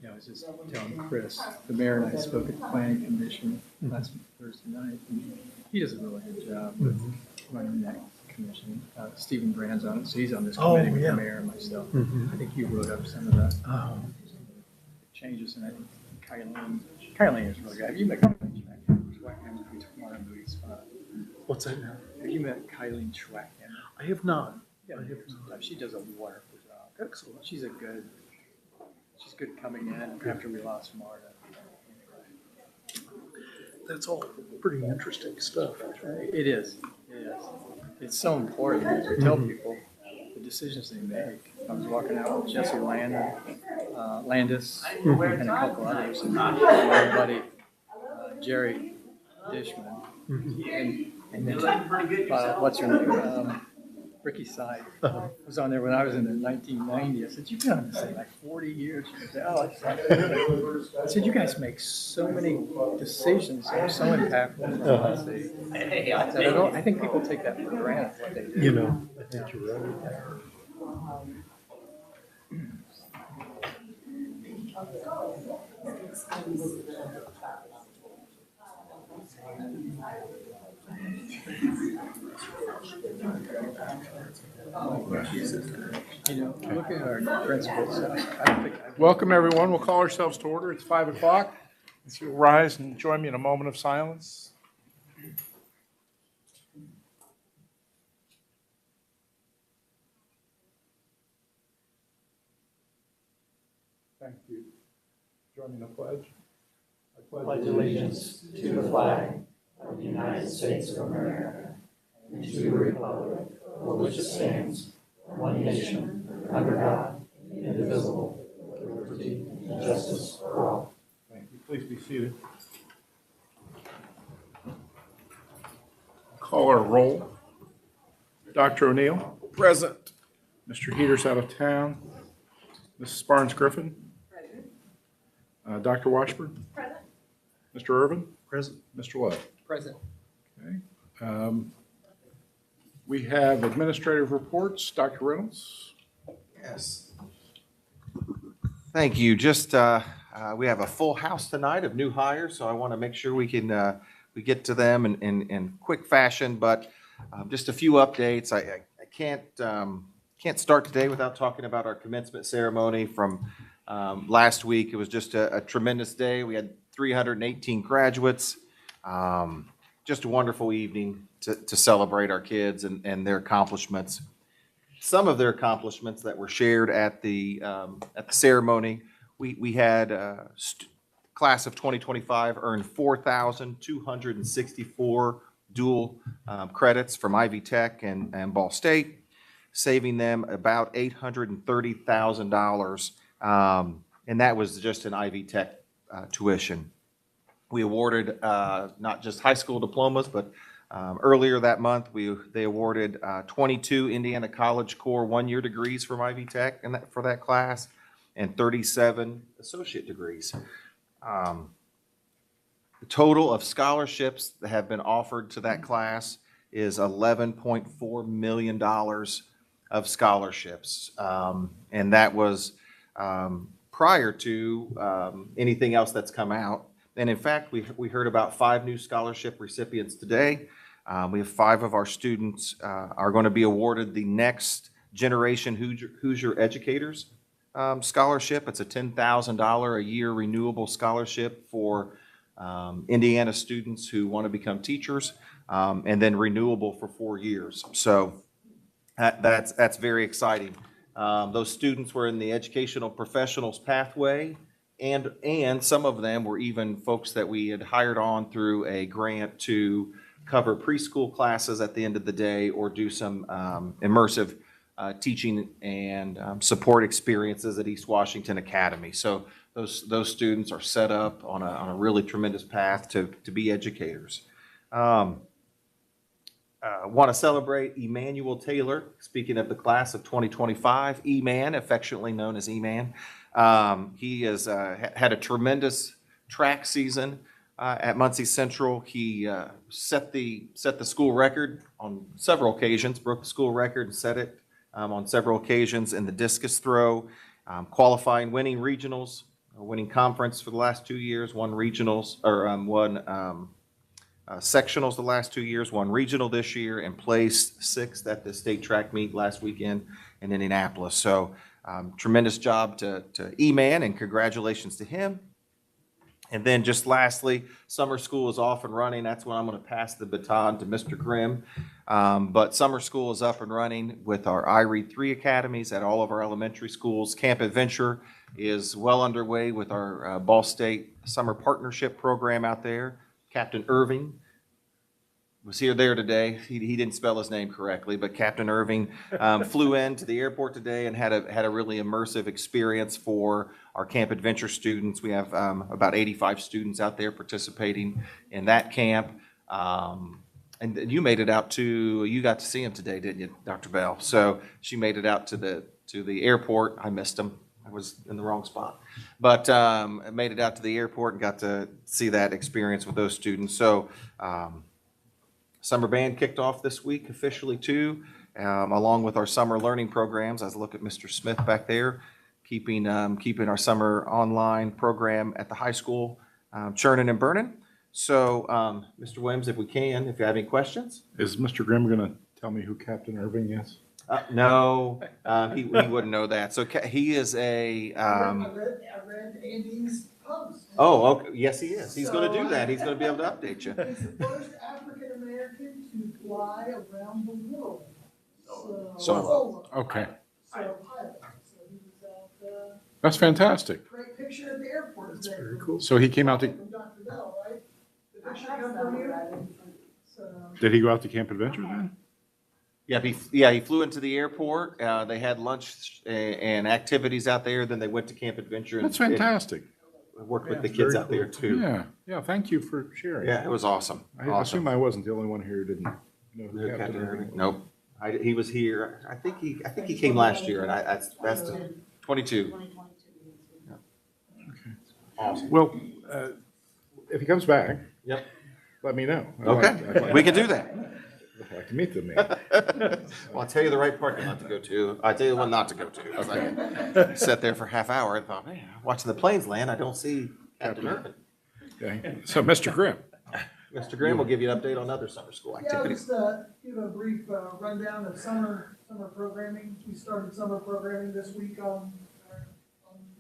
I was just telling Chris, the mayor and I spoke at the planning commission last Thursday night, and he does a really good job with running that commission. Stephen Brand's on it, so he's on this committee with the mayor and myself. I think you wrote up some of the changes, and I think Kylene is really good. Have you met Kylene Schwackhammer? What's that now? Have you met Kylene Schwackhammer? I have not. Yeah, she does a wonderful job. Excellent. She's good coming in after we lost Marta. That's all pretty interesting stuff. It is. It's so important to tell people the decisions they make. I was walking out with Jesse Landis, and a couple others, and my buddy Jerry Dishman, and then what's her name? Ricky Side was on there when I was in the 1990s. I said, "You've been on this thing like 40 years." She said, "Oh, it's like really." I said, "You guys make so many decisions that are so impactful." I said, I think people take that for granted what they do. I think you're right. Look at our principals. Welcome, everyone. We'll call ourselves to order. It's 5 o'clock. If you'll rise and join me in a moment of silence. Thank you. Join me in the pledge. I pledge allegiance to the flag of the United States of America and to the republic for which it stands, one nation, under God, indivisible, with liberty and justice for all. Thank you. Please be seated. Call our roll. Dr. O'Neill. Present. Mr. Heater's out of town. Mrs. Barnes Griffin. Present. Dr. Washburn. Present. Mr. Irvin. Present. Mr. Love. Present. Okay. We have administrative reports. Dr. Reynolds. Yes. Thank you. Just we have a full house tonight of new hires, so I want to make sure we can we get to them in quick fashion. But just a few updates. I can't start today without talking about our commencement ceremony from last week. It was just a tremendous day. We had 318 graduates. Just a wonderful evening to celebrate our kids and their accomplishments. Some of their accomplishments that were shared at the ceremony, we had class of 2025 earned 4,264 dual credits from Ivy Tech and Ball State, saving them about $830,000, and that was just an Ivy Tech tuition. We awarded not just high school diplomas, but earlier that month, they awarded 22 Indiana College Core one-year degrees from Ivy Tech for that class, and 37 associate degrees. The total of scholarships that have been offered to that class is $11.4 million of scholarships, and that was prior to anything else that's come out. And in fact, we heard about 5 new scholarship recipients today. We have 5 of our students are going to be awarded the Next Generation Hoosier Educators Scholarship. It's a $10,000 a year renewable scholarship for Indiana students who want to become teachers, and then renewable for 4 years. So that's very exciting. Those students were in the educational professionals pathway, and some of them were even folks that we had hired on through a grant to cover preschool classes at the end of the day, or do some immersive teaching and support experiences at East Washington Academy. So those students are set up on a really tremendous path to be educators. Want to celebrate Emmanuel Taylor, speaking of the class of 2025, E-Man, affectionately known as E-Man. He has had a tremendous track season at Muncie Central. He set the school record on several occasions, broke the school record and set it on several occasions in the discus throw, qualifying, winning regionals, winning conference for the last 2 years, won regionals, or won sectionals the last 2 years, won regional this year, and placed sixth at the state track meet last weekend in Indianapolis. So tremendous job to E-Man, and congratulations to him. And then just lastly, summer school is off and running. That's when I'm going to pass the baton to Mr. Grimm. But summer school is up and running with our iRead 3 academies at all of our elementary schools. Camp Adventure is well underway with our Ball State Summer Partnership Program out there. Captain Irving was there today. He didn't spell his name correctly, but Captain Irving flew into the airport today and had a really immersive experience for our Camp Adventure students. We have about 85 students out there participating in that camp. And you made it out you got to see him today, didn't you, Dr. Bell? So she made it out to the airport. I missed him. I was in the wrong spot. But I made it out to the airport and got to see that experience with those students. So summer band kicked off this week officially too, along with our summer learning programs. As I look at Mr. Smith back there, keeping our summer online program at the high school churning and burning. So, Mr. Williams, if you have any questions. Is Mr. Grimm going to tell me who Captain Irving is? No, he wouldn't know that. So he is a. I read Andy's post. Oh, okay. Yes, he is. He's going to do that. He's going to be able to update you. He's the first African American to fly around the world. Solo. Okay. So pilot. So he was at That's fantastic. great picture at the airport. That's very cool. So he came out to, From Dr. Bell, right? The picture come from you? So, did he go out to Camp Adventure then? He flew into the airport. They had lunch and activities out there. Then they went to Camp Adventure. And That's fantastic. worked with the kids out there too. Yeah, thank you for sharing. Yeah, it was awesome. I assume I wasn't the only one here who didn't know who Captain Captain Irving. Irving. Nope. He was here. I think he came last year, and that's 22. Awesome. Well, if he comes back, Yep. let me know. Okay, we can do that. I'd like to meet the man. Well, I'll tell you the right parking lot to go to. I'll tell you the one not to go to. 'Cause I sat there for half hour and thought, man, watching the planes land, I don't see Captain Irving. Okay. So, Mr. Grimm, Mr. Graham will give you an update on other summer school yeah, I'll activities. just give a brief rundown of summer programming. We started summer programming this week on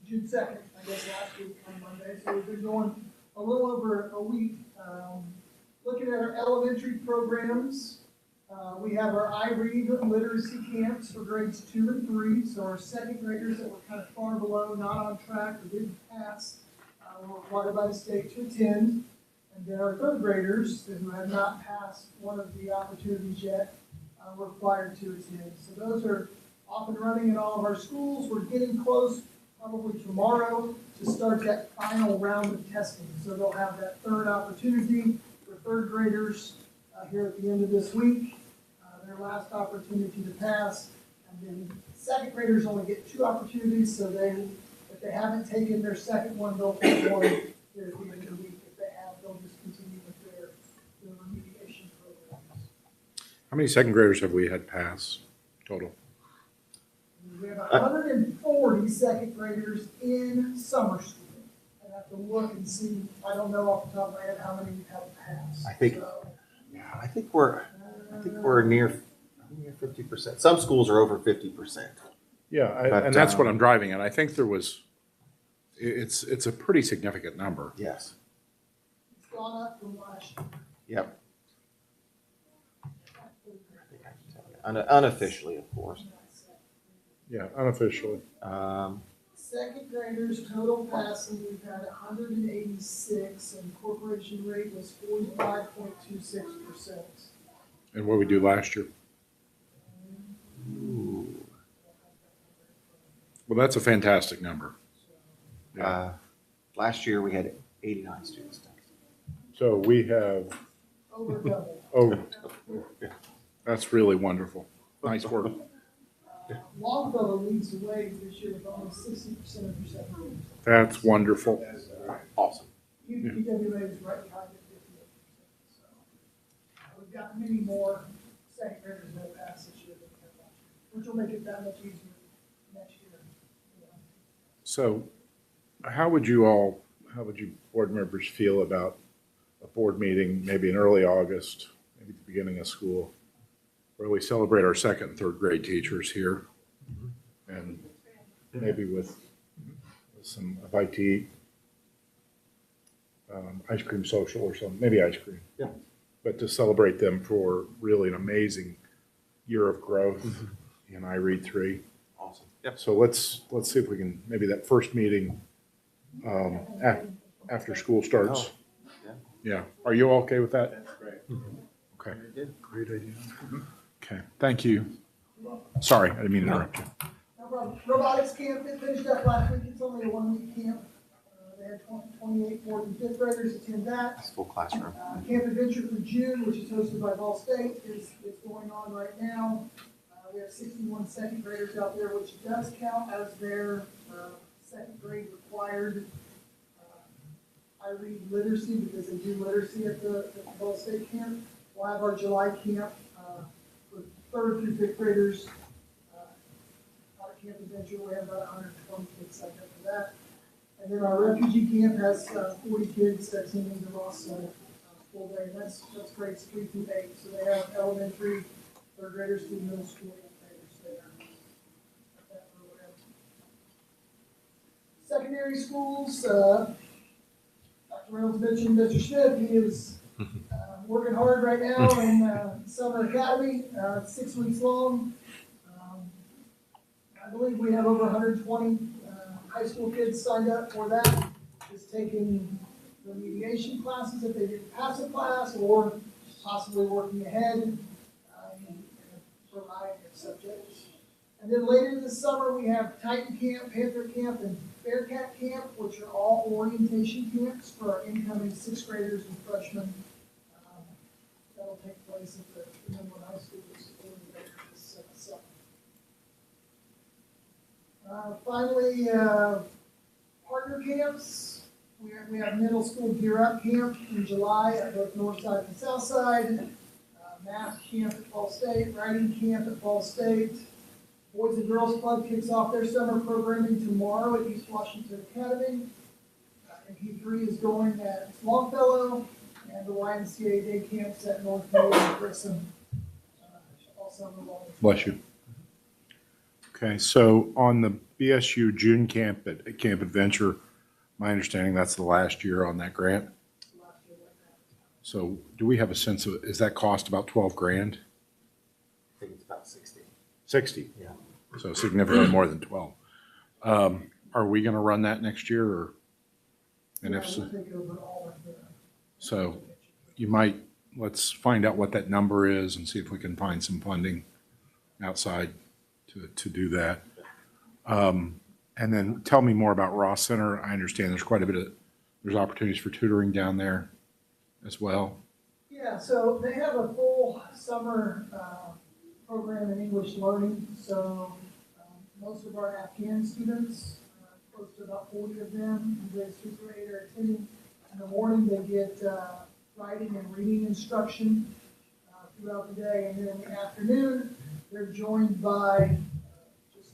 June 2nd, I guess last week on Monday. So we've been going a little over a week. Looking at our elementary programs, we have our iRead literacy camps for grades 2 and 3. So our second graders that were kind of far below, not on track, or didn't pass, were required by the state to attend. And then our third graders who have not passed one of the opportunities yet were required to attend. So those are off and running in all of our schools. We're getting close, probably tomorrow, to start that final round of testing. So they'll have that third opportunity for third graders here at the end of this week, their last opportunity to pass. And then second graders only get 2 opportunities, so if they haven't taken their second one, they'll take one here at the end of the week. If they have, they'll just continue with their remediation programs. how many second graders have we had pass total? We have 140 second graders in summer school. I have to look and see, I don't know off the top of my head how many have passed. I think we're near 50%. Some schools are over 50%. Yeah, But, and that's what I'm driving at. I think it's a pretty significant number. Yes. It's gone up from last year. Yep. Unofficially, of course. Yeah, unofficially. Second graders total passing, we've had 186, and incorporation rate was 45.26%. And what we do last year. Well, that's a fantastic number. Yeah. Last year, we had 89 students. So we have, Over double. oh, that's really wonderful. Nice work. Longfellow leads the way this year with almost 60% of their second graders. That's wonderful. Awesome. PWA is right behind it, 58%. So we've got many more second graders that pass this year than we had last year, which will make it that much easier next year. So how would you board members feel about a board meeting, maybe in early August, maybe the beginning of school, where we celebrate our second and third grade teachers here? And maybe with some bite to eat, ice cream social or something, maybe ice cream. Yeah. But to celebrate them for really an amazing year of growth in I Read 3. Awesome. Yep. So let's see if we can, maybe that first meeting after school starts. Yeah. Yeah. Are you okay with that? That's great. Okay. Great idea. Okay. Thank you. Sorry, I didn't mean to interrupt you. No problem. Robotics camp, it finished up last week. It's only a 1-week camp. They had 28 fourth and fifth graders attend that. It's full classroom. Camp Adventure for June, which is hosted by Ball State, is going on right now. We have 61 second graders out there, which does count as their second grade required I read literacy, because they do literacy at the Ball State camp. We'll have our July camp for third through fifth graders. Our Camp Adventure, we have about 120 kids signed up for that. And then our refugee camp has 40 kids attending the Ross Center full day. That's grades 3 through 8. So they have elementary, third graders through middle school, eighth graders there. At that program. Secondary schools, Dr. Reynolds mentioned Mr. Smith. He is working hard right now in Summer Academy, 6 weeks long. I believe we have over 120 high school kids signed up for that. Just taking remediation classes if they didn't pass a class, or possibly working ahead in a variety of subjects. And then later this summer, we have Titan Camp, Panther Camp, and Bearcat Camp, which are all orientation camps for our incoming sixth graders and freshmen. That'll take place at the Millwood High School this summer. Finally, partner camps. We have middle school Gear Up Camp in July at both North Side and South Side. Math camp at Ball State, writing camp at Ball State. Boys and Girls Club kicks off their summer programming tomorrow at East Washington Academy. And P3 is going at Longfellow, and the YMCA day camps at North Middle and Grissom all summer long. Bless you. Okay, so on the BSU June camp at Camp Adventure, my understanding that's the last year on that grant. So do we have a sense of, is that cost about 12 grand? I think it's about 60. 60? Yeah. So significantly more than 12. Are we going to run that next year, or? And if so, so you might, let's find out what that number is and see if we can find some funding outside to do that. And then tell me more about Ross Center. I understand there's quite a bit of, there's opportunities for tutoring down there as well. Yeah, so they have a full summer program in English learning. So most of our Afghan students, close to about 40 of them, in grades 2 through 8 are attending. In the morning, they get writing and reading instruction throughout the day. And then in the afternoon, they're joined by just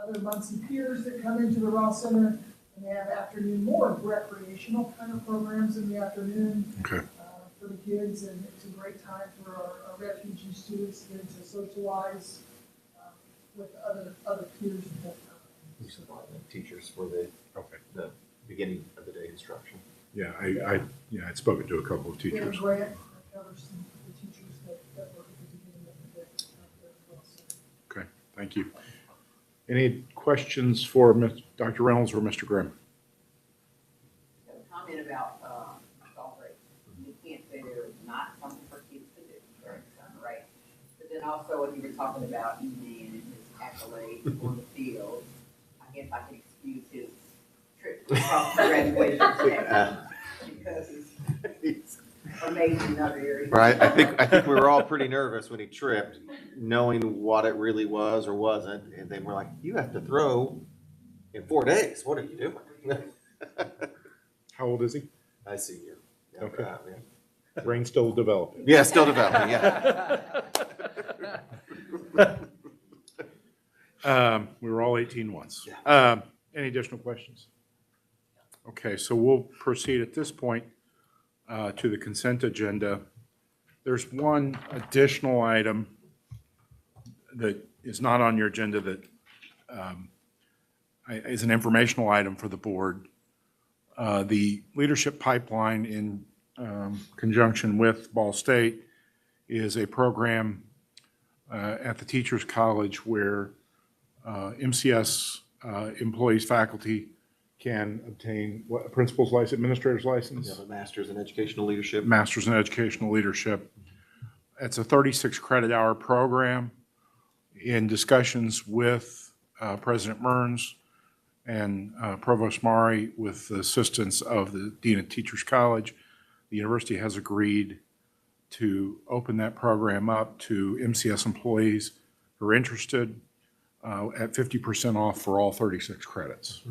other Muncie peers that come into the Ross Center. And they have afternoon, more recreational kind of programs in the afternoon. Okay. For the kids, and it's a great time for our refugee students to get to socialize with other peers. You supply the teachers for the beginning of the day instruction. Yeah, I'd spoken to a couple of We have a teachers. grant that covers the teachers that work at the beginning of the day out there as well. So, Okay, thank you. Any questions for Dr. Reynolds or Mr. Grimm? A comment about golf race. You can't say they're not something for kids to do during summer, right? But then also, when you were talking about E-Man and his accolades on the field, I guess I can excuse his trip across the graduation day because he's amazing in other areas. Right, I think we were all pretty nervous when he tripped, knowing what it really was or wasn't, and then we're like, you have to throw in 4 days, what are you doing? How old is he? I see you. Yeah, Okay. yeah. Brain still developing. Yeah, still developing, yeah. We were all 18 once. Yeah. Any additional questions? Okay, so we'll proceed at this point to the consent agenda. There's one additional item that is not on your agenda that is an informational item for the board. The leadership pipeline in conjunction with Ball State is a program at the Teachers College where MCS employees, faculty can obtain what, a principal's license, administrator's license? Yeah, the Masters in Educational Leadership. Masters in Educational Leadership. It's a 36 credit hour program. In discussions with President Mearns and Provost Mari with the assistance of the Dean of Teachers College, the university has agreed to open that program up to MCS employees who are interested at 50% off for all 36 credits.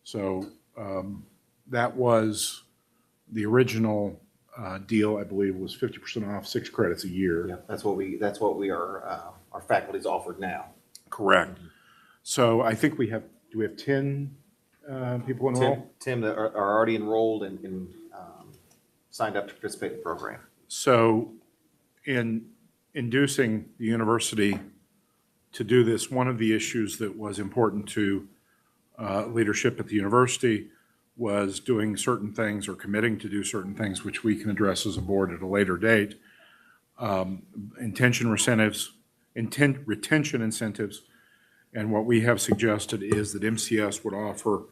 So that was the original deal, I believe, was 50% off 6 credits a year. Yeah, that's what we are, our faculty's offered now. Correct. So I think we have, do we have 10 people enrolled? Tim that are already enrolled and signed up to participate in the program. So in inducing the university to do this, one of the issues that was important to leadership at the university was doing certain things or committing to do certain things, which we can address as a board at a later date. Retention incentives, and what we have suggested is that MCS would offer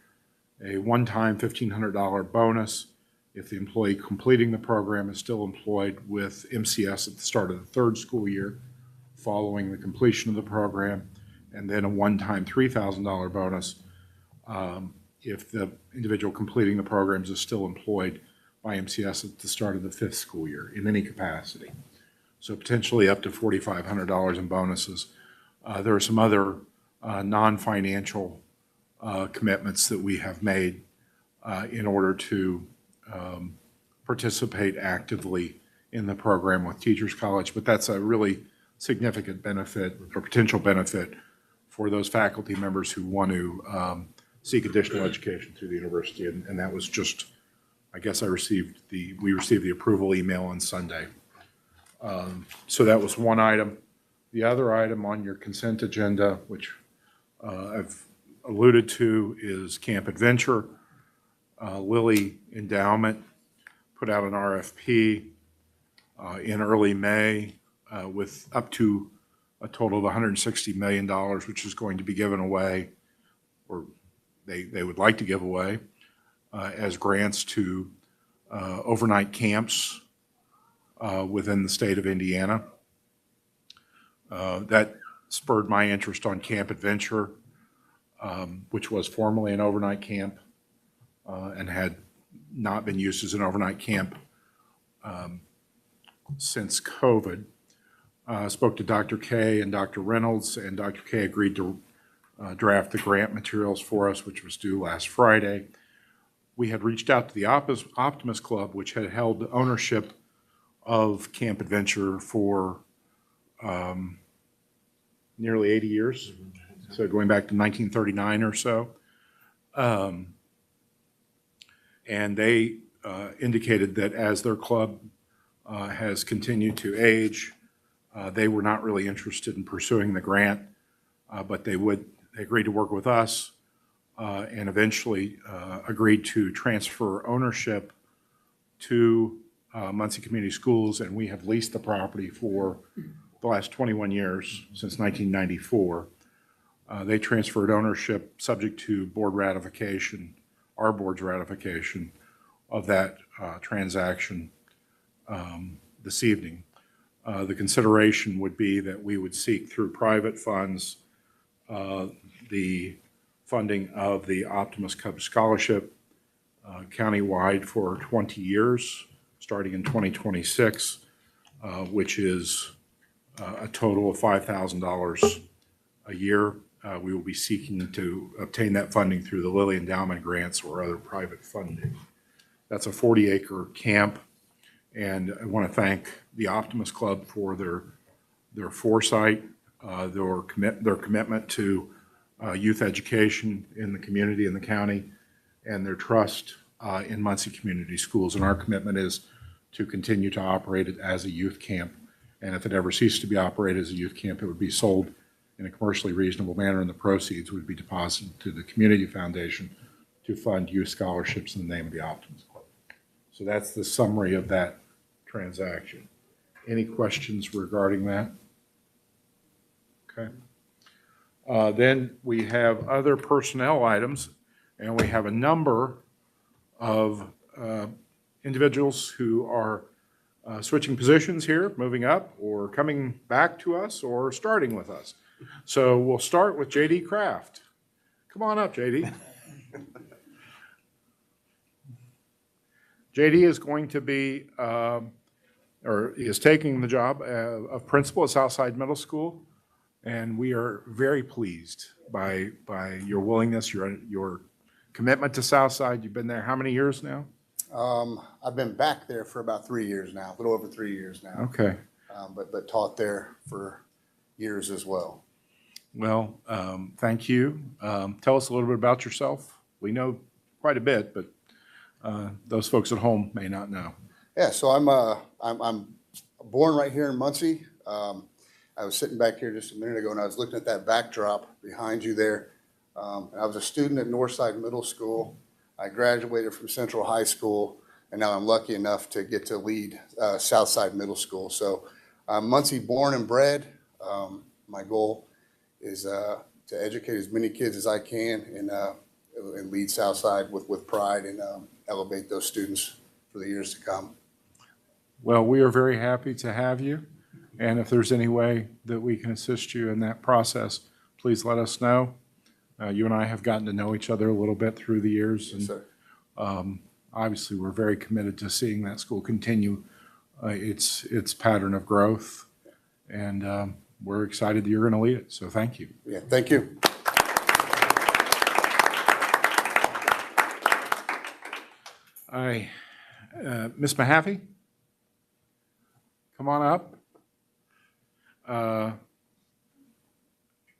a one-time $1,500 bonus if the employee completing the program is still employed with MCS at the start of the 3rd school year following the completion of the program, and then a one-time $3,000 bonus if the individual completing the programs is still employed by MCS at the start of the 5th school year in any capacity. So potentially up to $4,500 in bonuses. There are some other non-financial commitments that we have made in order to participate actively in the program with Teachers College, but that's a really significant benefit or potential benefit for those faculty members who want to seek additional education through the university. And that was just, I guess we received the approval email on Sunday. So that was one item. The other item on your consent agenda, which I've alluded to, is Camp Adventure. Lilly Endowment put out an RFP in early May with up to a total of $160 million, which is going to be given away, or they would like to give away, as grants to overnight camps within the state of Indiana. That spurred my interest on Camp Adventure, which was formerly an overnight camp and had not been used as an overnight camp since COVID. Spoke to Dr. Kay and Dr. Reynolds, and Dr. Kay agreed to draft the grant materials for us, which was due last Friday. We had reached out to the Optimus Club, which had held ownership of Camp Adventure for nearly 80 years, so going back to 1939 or so. And they indicated that as their club has continued to age, they were not really interested in pursuing the grant, but they agreed to work with us and eventually agreed to transfer ownership to Muncie Community Schools, and we have leased the property for the last 21 years, since 1994. They transferred ownership subject to board ratification, our board's ratification of that transaction this evening. The consideration would be that we would seek through private funds the funding of the Optimus Cub Scholarship countywide for 20 years, starting in 2026, which is a total of $5,000 a year. We will be seeking to obtain that funding through the Lilly Endowment grants or other private funding. That's a 40-acre camp, and I want to thank the Optimus Club for their foresight, their commitment to youth education in the community and the county, and their trust in Muncie Community Schools. And our commitment is to continue to operate it as a youth camp. And if it ever ceased to be operated as a youth camp, it would be sold in a commercially reasonable manner, and the proceeds would be deposited to the Community Foundation to fund youth scholarships in the name of the Optimist Club. So that's the summary of that transaction. Any questions regarding that? Okay. Then we have other personnel items, and we have a number of individuals who are switching positions here, moving up, or coming back to us, or starting with us. So we'll start with J.D. Kraft. Come on up, J.D. J.D. is going to be, or is taking the job of principal at Southside Middle School, and we are very pleased by your willingness, your commitment to Southside. You've been there how many years now? I've been back there for about 3 years now, a little over 3 years now. Okay. But taught there for years as well. Well, thank you. Tell us a little bit about yourself. We know quite a bit, but those folks at home may not know. Yeah, so I'm born right here in Muncie. I was sitting back here just a minute ago and I was looking at that backdrop behind you there. I was a student at Northside Middle School. I graduated from Central High School, and now I'm lucky enough to get to lead Southside Middle School. So I'm Muncie born and bred. My goal is to educate as many kids as I can and lead Southside with pride and elevate those students for the years to come. Well, we are very happy to have you, and if there's any way that we can assist you in that process, please let us know. You and I have gotten to know each other a little bit through the years, and Yes, sir. obviously we're very committed to seeing that school continue its pattern of growth, and we're excited that you're going to lead it, so thank you. Yeah, thank you. Ms. Mahaffey, come on up.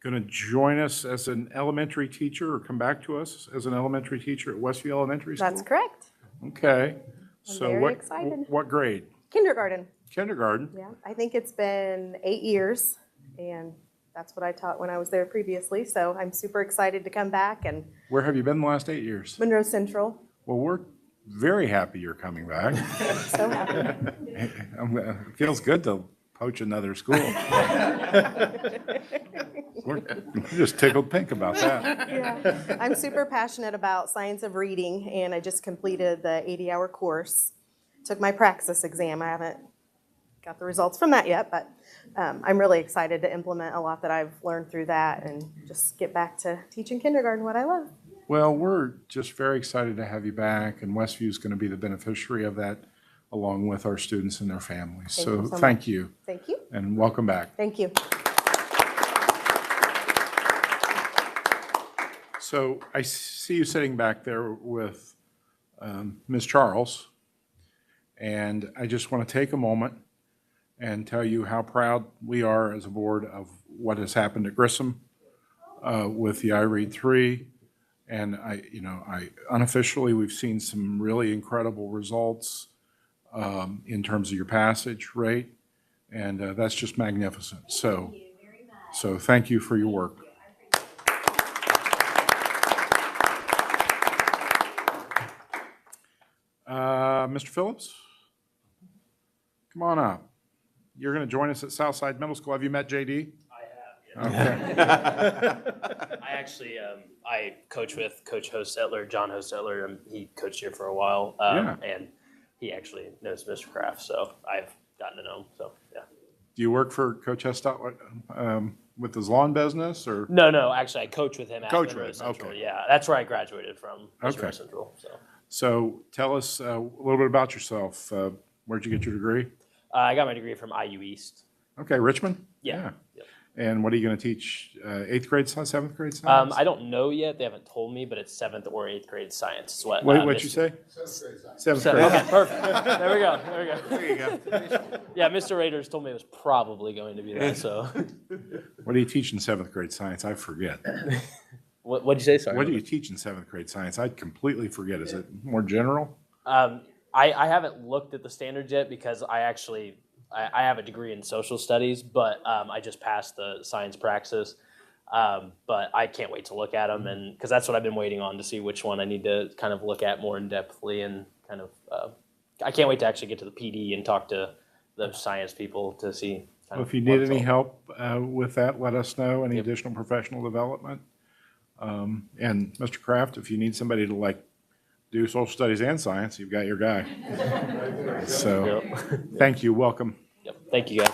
Going to join us as an elementary teacher, or come back to us as an elementary teacher at Westview Elementary School? That's correct. Okay. I'm So very what, excited. what grade? Kindergarten. Kindergarten? Yeah, I think it's been 8 years, and that's what I taught when I was there previously. So I'm super excited to come back. And Where have you been the last 8 years? Monroe Central, Well, we're very happy you're coming back. so happy. It feels good to poach another school. We're just tickled pink about that. Yeah, I'm super passionate about science of reading, and I just completed the 80-hour course. Took my praxis exam. I haven't got the results from that yet, but I'm really excited to implement a lot that I've learned through that and just get back to teaching kindergarten, what I love. Well, we're just very excited to have you back, and Westview is going to be the beneficiary of that, along with our students and their families. Thank So you so thank much. you, Thank you. and welcome back. Thank you. So I see you sitting back there with Ms. Charles, and I just want to take a moment and tell you how proud we are as a board of what has happened at Grissom with the iRead 3. And I unofficially, we've seen some really incredible results in terms of your passage rate, and that's just magnificent. So thank you for your work. Mr. Phillips, come on up. You're going to join us at Southside Middle School. Have you met JD? I have, yeah. Okay. I actually, I coach with Coach Hostetler, John Hostetler, and he coached here for a while. And he actually knows Mr. Kraft, so I've gotten to know him, so, yeah. Do you work for Coach Hestot with his lawn business, or? No, actually, I coach with him at Coach Monroe with, Central. okay. Yeah, that's where I graduated from, Okay. Monroe Central, so. So tell us a little bit about yourself. Where'd you get your degree? I got my degree from IU East. Okay, Richmond? Yeah. Yep. And what are you going to teach? 8th grade science, 7th grade science? I don't know yet. They haven't told me, but it's 7th or 8th grade science. Is what, What'd you say? 7th grade. Okay, perfect. There we go. There you go. Yeah, Mr. Raiders told me it was probably going to be that, so. What do you teach in 7th grade science? I forget. What'd you say? Sorry. What do you teach in seventh grade science? I'd completely forget. Is it more general? I haven't looked at the standards yet because I have a degree in social studies, but I just passed the science praxis. But I can't wait to look at them, and because that's what I've been waiting on to see which one I need to kind of look at more in depthly, and kind of I can't wait to actually get to the PD and talk to the science people to see. Well, if you need any help with that, let us know. Any additional professional development, and Mr. Kraft, if you need somebody to do social studies and science, you've got your guy. So, thank you. Welcome. Yep. Thank you, guys.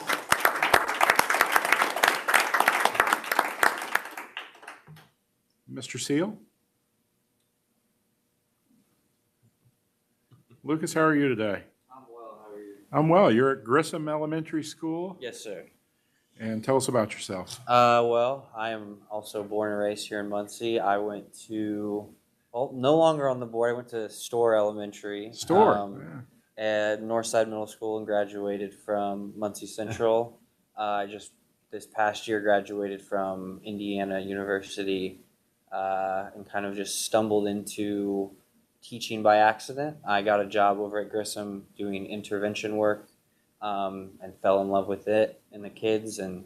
Mr. Seal? Lucas, how are you today? I'm well. How are you? I'm well. You're at Grissom Elementary School? Yes, sir. And tell us about yourself. Well, I am also born and raised here in Muncie. I went to, no longer on the board. I went to Store Elementary. At Northside Middle School and graduated from Muncie Central. I just this past year graduated from Indiana University and kind of just stumbled into teaching by accident. I got a job over at Grissom doing intervention work and fell in love with it and the kids, and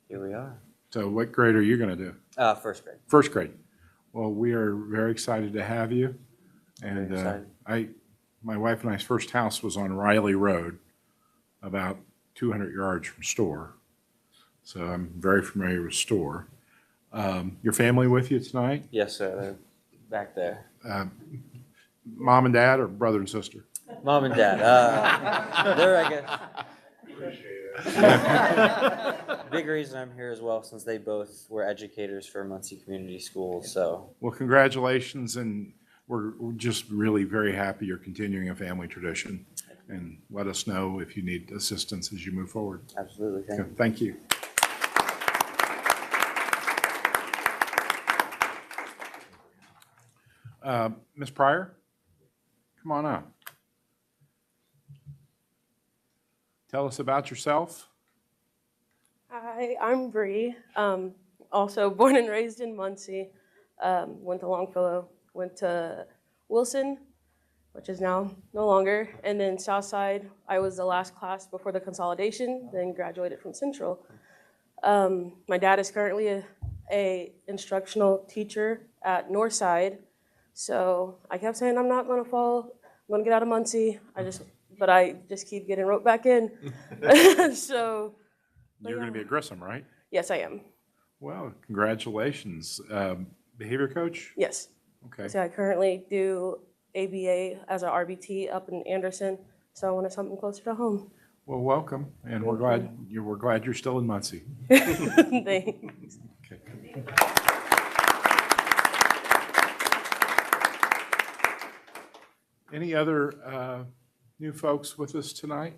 here we are. So what grade are you going to do? First grade. First grade. Well, we are very excited to have you. And my wife and I's first house was on Riley Road, about 200 yards from Store. So I'm very familiar with Store. Your family with you tonight? Yes, sir. They're back there. Mom and dad, or brother and sister? Mom and dad. They're, I guess. Big reason I'm here as well, since they both were educators for Muncie Community Schools. So. Well, congratulations, and we're just really very happy you're continuing a family tradition. And let us know if you need assistance as you move forward. Absolutely. Thank you. Ms. Pryor, come on up. Tell us about yourself. Hi, I'm Bree. Also born and raised in Muncie. Went to Longfellow, went to Wilson, which is now no longer, and then Southside. I was the last class before the consolidation, then graduated from Central. My dad is currently a instructional teacher at Northside, so I kept saying I'm not going to fall. I'm going to get out of Muncie. But I just keep getting roped back in. So. You're going to be at Grissom, right? Yes, I am. Well, congratulations. Behavior coach? Yes. Okay. So I currently do ABA as an RBT up in Anderson, so I wanted something closer to home. Well, welcome, and we're glad you're still in Muncie. Thanks. Okay. Any other new folks with us tonight?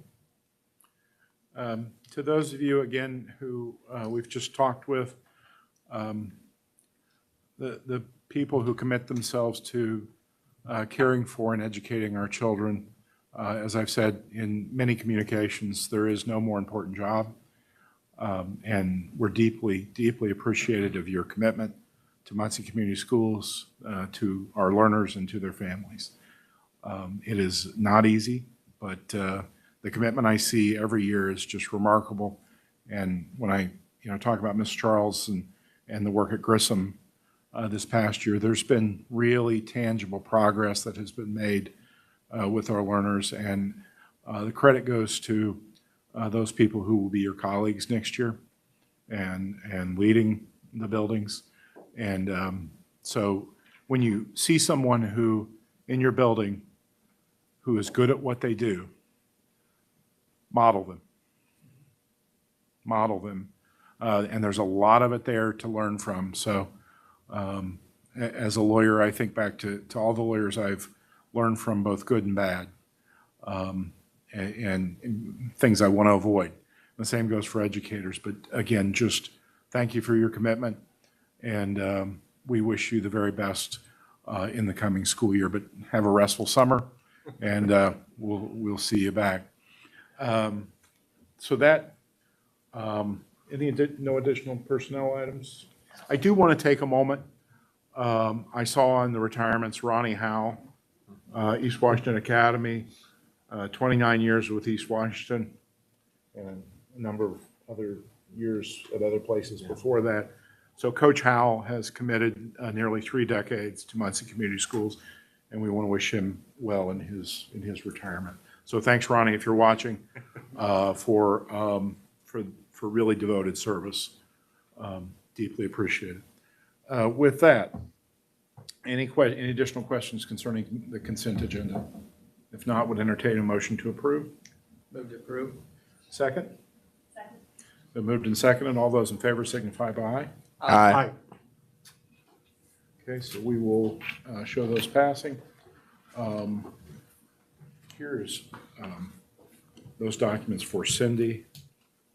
To those of you, again, who we've just talked with, the people who commit themselves to caring for and educating our children, as I've said in many communications, there is no more important job. And we're deeply, deeply appreciative of your commitment to Muncie Community Schools, to our learners, and to their families. It is not easy, but the commitment I see every year is just remarkable. And when I talk about Ms. Charles and the work at Grissom this past year, there's been really tangible progress that has been made with our learners. And the credit goes to those people who will be your colleagues next year and leading the buildings. And so when you see someone who in your building who is good at what they do, model them. Model them. And there's a lot of it there to learn from. So as a lawyer, I think back to all the lawyers I've learned from, both good and bad, and things I want to avoid. The same goes for educators. But again, just thank you for your commitment. And we wish you the very best in the coming school year. But have a restful summer, and we'll see you back. So that, no additional personnel items. I do want to take a moment I saw in the retirements Ronnie Howe, East Washington Academy, 29 years with East Washington, and a number of other years at other places before that. So Coach Howe has committed nearly 3 decades to Muncie Community Schools, and we want to wish him well in his retirement. So thanks, Ronnie, if you're watching, for really devoted service. Deeply appreciated. With that, any additional questions concerning the consent agenda? If not, would entertain a motion to approve. Move to approve. Second? Second. Been moved and seconded. All those in favor signify by aye. Aye. Okay, so we will show those passing. Here's those documents for Cindy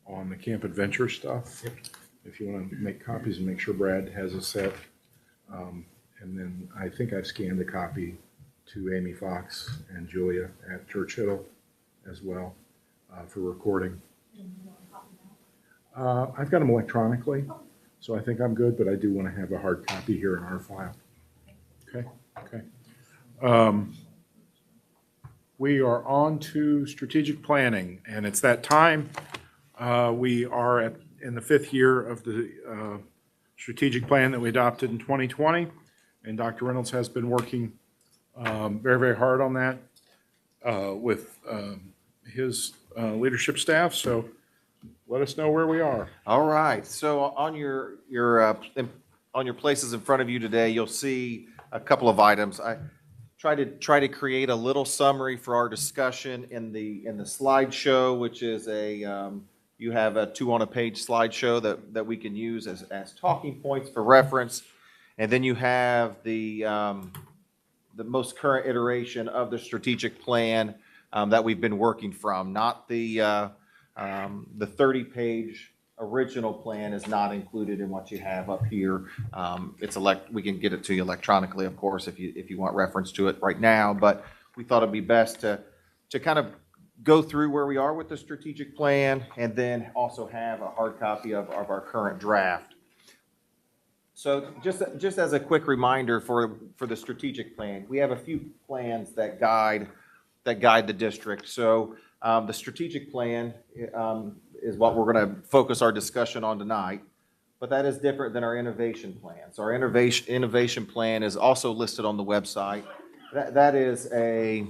on the Camp Adventure stuff. If you want to make copies and make sure Brad has a set. And then I think I've scanned a copy to Amy Fox and Julia at Churchill as well for recording. I've got them electronically, so I think I'm good, but I do want to have a hard copy here in our file. Okay, okay. We are on to strategic planning, and it's that time. We are in the 5th year of the strategic plan that we adopted in 2020, and Dr. Reynolds has been working very, very hard on that with his leadership staff. So let us know where we are. All right, so on your places in front of you today, you'll see a couple of items. I try to create a little summary for our discussion in the slideshow, which is you have a 2-on-a-page slideshow that we can use as talking points for reference, and then you have the most current iteration of the strategic plan that we've been working from. Not the 30-page original plan is not included in what you have up here. We can get it to you electronically, of course, if you want reference to it right now. But we thought it'd be best to kind of go through where we are with the strategic plan, and then also have a hard copy of our current draft. So just as a quick reminder for the strategic plan, we have a few plans that guide the district. So the strategic plan is what we're going to focus our discussion on tonight, but that is different than our innovation plan. So our innovation plan is also listed on the website. That is a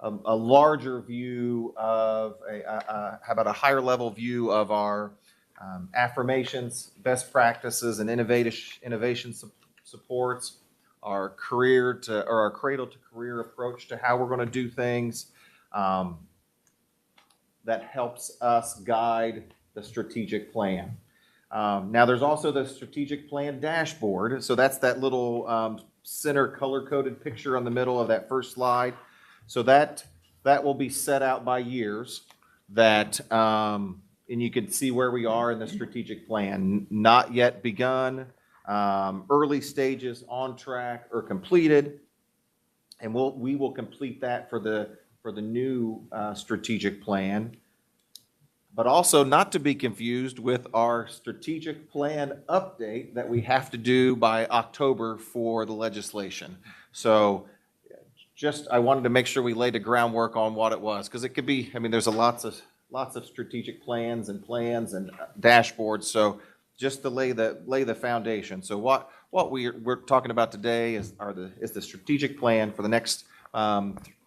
larger view of how about a higher level view of our affirmations, best practices, and innovation supports, our cradle to career approach to how we're going to do things. That helps us guide the strategic plan. Now, there's also the strategic plan dashboard. So that's that little center color-coded picture on the middle of that first slide. So that will be set out by years. And you can see where we are in the strategic plan. Not yet begun, early stages, on track, or completed. And we will complete that for the new strategic plan. But also not to be confused with our strategic plan update that we have to do by October for the legislation. So I wanted to make sure we laid the groundwork on what it was, because it could be, there's lots of strategic plans and dashboards. So just to lay the foundation. So what we're talking about today is the strategic plan for the next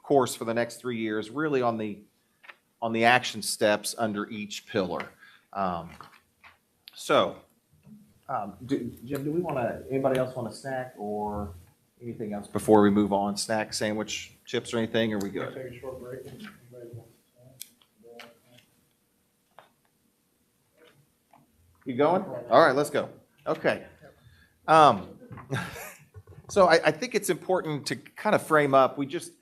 course for the next 3 years, really on the action steps under each pillar. Jim, do we anybody else want a snack or anything else before we move on? Snack, sandwich, chips, or anything? Or are we good? Take a short break. Anybody wants a snack? You going? All right, let's go. Okay. So I think it's important to kind of frame up. We just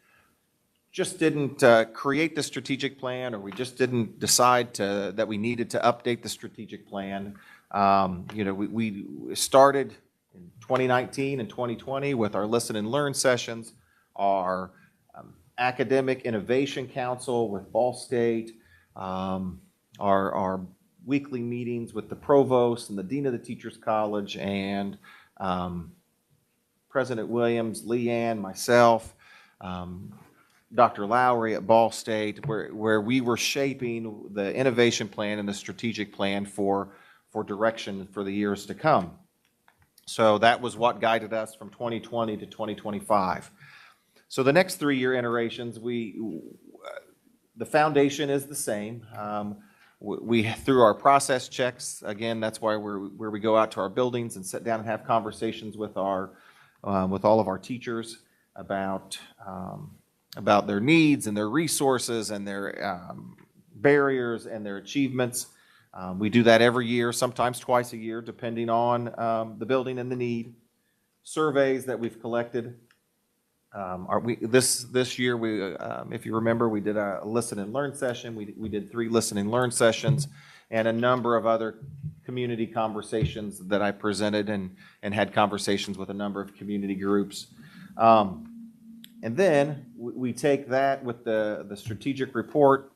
didn't create the strategic plan, or we just didn't decide that we needed to update the strategic plan. We started in 2019 and 2020 with our Listen and Learn sessions, our Academic Innovation Council with Ball State, our weekly meetings with the provost and the dean of the Teachers College, and President Williams, Leanne, myself, Dr. Lowry at Ball State, where we were shaping the innovation plan and the strategic plan for direction for the years to come. So that was what guided us from 2020 to 2025. So the next 3-year iterations, the foundation is the same. We through our process checks, again, that's why where we go out to our buildings and sit down and have conversations with all of our teachers about their needs and their resources and their barriers and their achievements. We do that every year, sometimes twice a year, depending on the building and the need. Surveys that we've collected. This year, if you remember, we did a listen and learn session. We did 3 listen and learn sessions and a number of other community conversations that I presented and had conversations with a number of community groups. And then we take that with the strategic report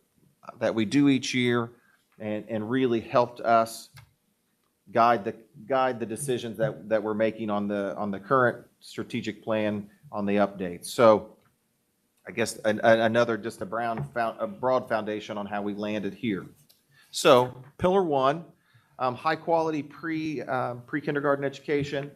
that we do each year and really helped us guide the decisions that we're making on the current strategic plan on the updates. So I guess another just a broad foundation on how we landed here. So pillar 1, high quality pre-kindergarten education.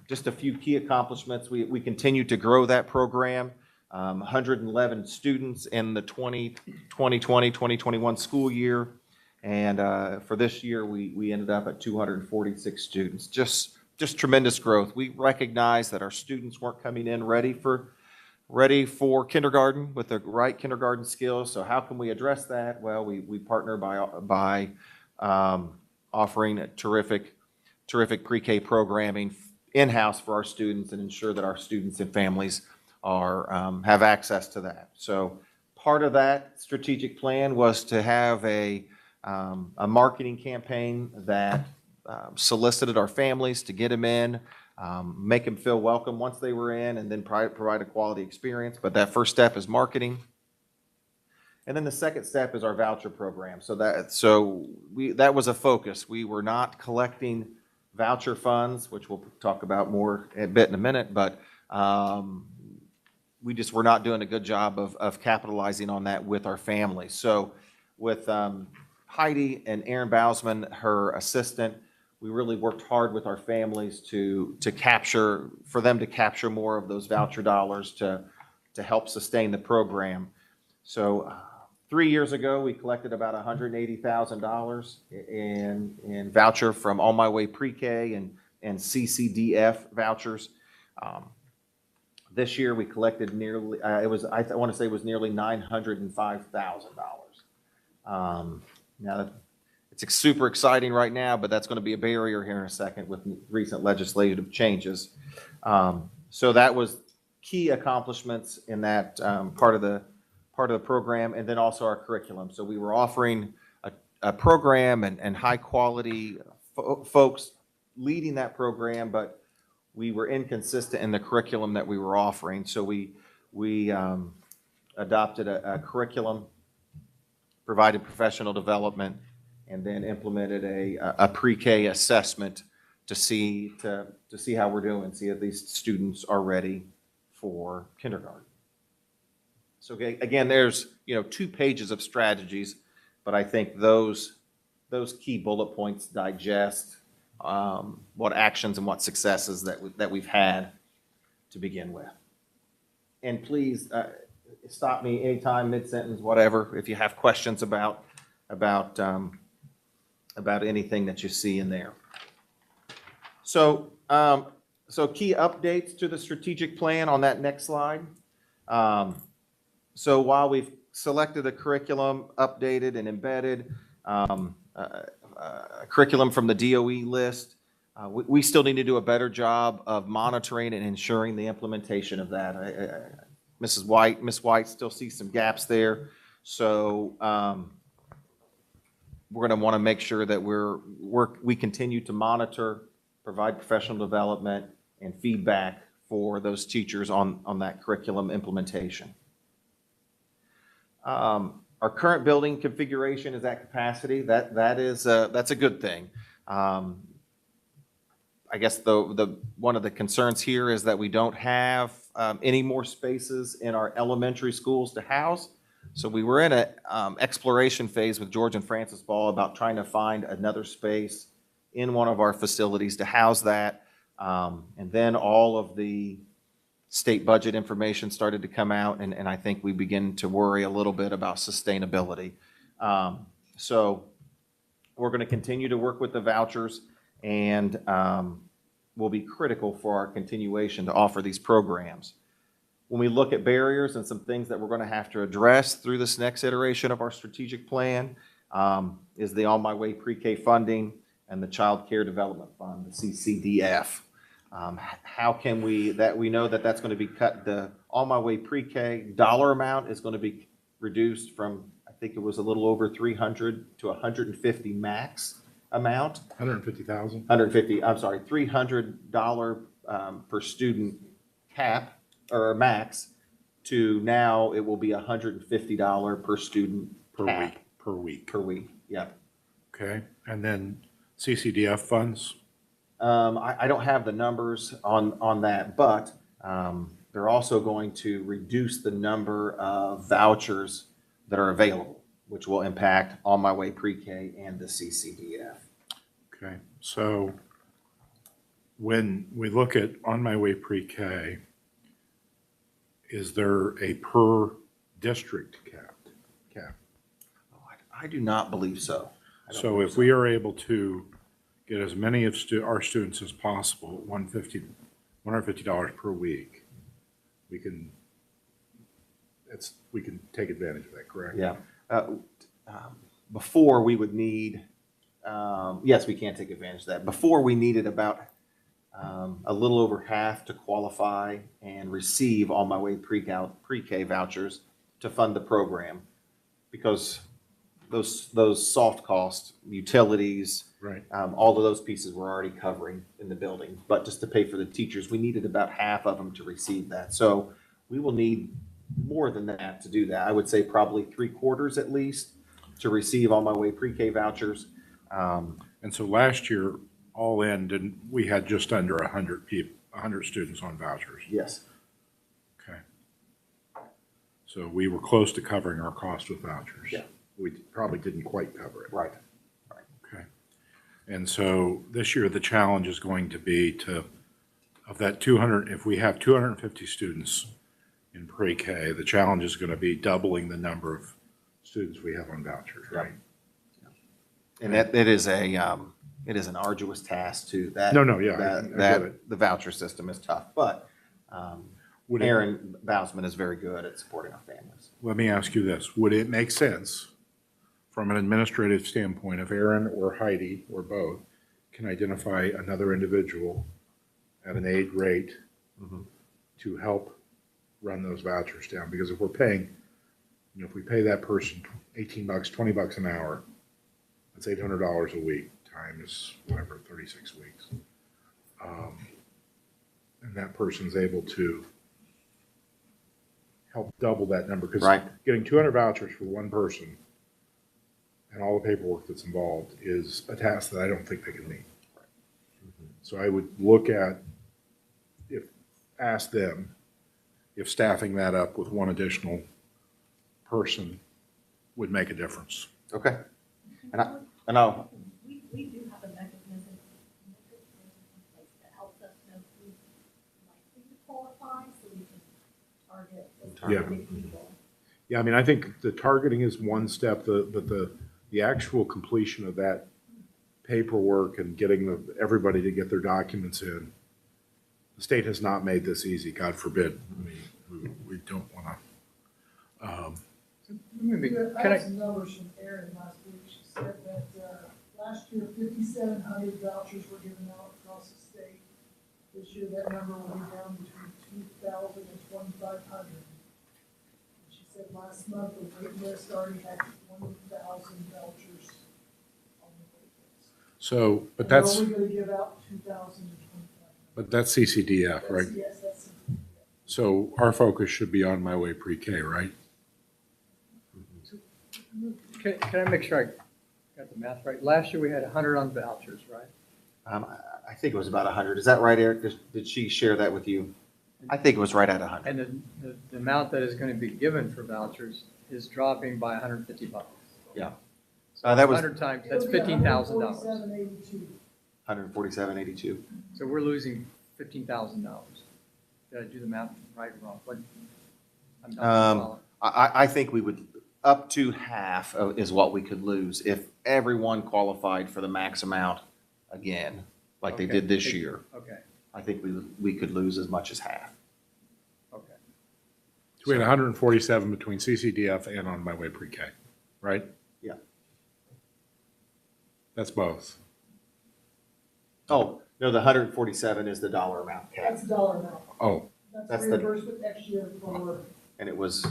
Just a few key accomplishments. We continue to grow that program. 111 students in the 2020-2021 school year. And for this year, we ended up at 246 students. Just tremendous growth. We recognize that our students weren't coming in ready for kindergarten with the right kindergarten skills. So how can we address that? Well, we partner by offering a terrific pre-K programming in-house for our students and ensure that our students and families have access to that. So part of that strategic plan was to have a marketing campaign that solicited our families to get them in, make them feel welcome once they were in, and then provide a quality experience. But that first step is marketing. And then the second step is our voucher program. So that was a focus. We were not collecting voucher funds, which we'll talk about more a bit in a minute, but we just were not doing a good job of capitalizing on that with our families. So with Heidi and Aaron Bausman, her assistant, we really worked hard with our families for them to capture more of those voucher dollars to help sustain the program. So 3 years ago, we collected about $180,000 in voucher from All My Way Pre-K and CCDF vouchers. This year, we collected nearly, I want to say it was nearly $905,000. Now, it's super exciting right now, but that's going to be a barrier here in a second with recent legislative changes. So that was key accomplishments in that part of the program, and then also our curriculum. So we were offering a program and high quality folks leading that program, but we were inconsistent in the curriculum that we were offering. So we adopted a curriculum, provided professional development, and then implemented a pre-K assessment to see how we're doing, see if these students are ready for kindergarten. So again, there's 2 pages of strategies, but I think those key bullet points digest what actions and what successes that we've had to begin with. And please stop me anytime, mid-sentence, whatever, if you have questions about anything that you see in there. So key updates to the strategic plan on that next slide. So while we've selected a curriculum, updated and embedded a curriculum from the DOE list, we still need to do a better job of monitoring and ensuring the implementation of that. Miss White still sees some gaps there. So we're going to want to make sure that we continue to monitor, provide professional development and feedback for those teachers on that curriculum implementation. Our current building configuration is at capacity. That's a good thing. I I guess one of the concerns here is that we don't have any more spaces in our elementary schools to house. So we were in a exploration phase with George and Francis Ball about trying to find another space in one of our facilities to house that. And then all of the state budget information started to come out, and I think we begin to worry a little bit about sustainability. So we're going to continue to work with the vouchers, and will be critical for our continuation to offer these programs. When we look at barriers and some things that we're going to have to address through this next iteration of our strategic plan, is the On My Way Pre-K funding and the Child Care Development Fund, the CCDF. How can we know that that's going to be cut? The On My Way Pre-K dollar amount is going to be reduced from, I think it was a little over 300 to 150 max amount. 150,000? 150, I'm sorry, $300 per student cap or max, to now it will be $150 per student cap. Per week. Per week, yep. Okay, and then CCDF funds? I don't have the numbers on that, but they're also going to reduce the number of vouchers that are available, which will impact On My Way Pre-K and the CCDF. Okay, so when we look at On My Way Pre-K, is there a per district cap? I do not believe so. So if we are able to get as many of our students as possible, $150 per week, we can take advantage of that, correct? Yeah. Before we would need, yes, we can take advantage of that. Before we needed about a little over half to qualify and receive On My Way Pre-K vouchers to fund the program, because those soft costs, utilities, right, all of those pieces we're already covering in the building. But just to pay for the teachers, we needed about half of them to receive that. So we will need more than that to do that. I would say probably 3/4 at least to receive On My Way Pre-K vouchers. And so last year, all in, we had just under 100 students on vouchers. Yes. Okay. So we were close to covering our cost with vouchers. Yeah. We probably didn't quite cover it. Right. Okay. And so this year, the challenge is going to be of that 200, if we have 250 students in pre-K, the challenge is going to be doubling the number of students we have on vouchers, right? Yep. And it is an arduous task too. I get it. The voucher system is tough, but Aaron Bousman is very good at supporting our families. Let me ask you this. Would it make sense from an administrative standpoint if Aaron or Heidi or both can identify another individual at an aid rate to help run those vouchers down? Because if we're paying, if we pay that person $18, $20 an hour, that's $800 a week times whatever, 36 weeks. And that person's able to help double that number, because getting 200 vouchers for one person and all the paperwork that's involved is a task that I don't think they can meet. So I would ask them if staffing that up with one additional person would make a difference. Okay. And I'll. We do have a mechanism in place that helps us know who's likely to qualify, so we can target people. Yeah, I mean, I think the targeting is one step, but the actual completion of that paperwork and getting everybody to get their documents in, the state has not made this easy, God forbid. We don't want to. I have some numbers from Erin last week. She said that last year 5,700 vouchers were given out across the state. This year that number will be down between 2,000 and 2,500. She said last month the wait list already had 20,000 vouchers on the wait list. So, but We're that's. only going to give out 2,000 to 2,500. But that's CCDF, right? Yes, that's CCDF. So our focus should be On My Way Pre-K, right? Can I make sure I got the math right? Last year we had 100 on vouchers, right? I think it was about 100. Is that right, Eric? Did she share that with you? I think it was right at 100. And the amount that is going to be given for vouchers is dropping by $150. Yeah. So That was 100 times, that's $15,000. $147.82. So we're losing $15,000. Did I do the math right or wrong? What? I'm not following. I think we would, up to half is what we could lose if everyone qualified for the max amount again, like they Okay. did this year. Okay, I think we could lose as much as half. okay. So we had 147 between CCDF and On My Way Pre-K, right? Yeah. That's both. Oh, no, the 147 is the dollar amount cap, That's the dollar amount. Oh, That's That's the- reimbursement next year for, and it was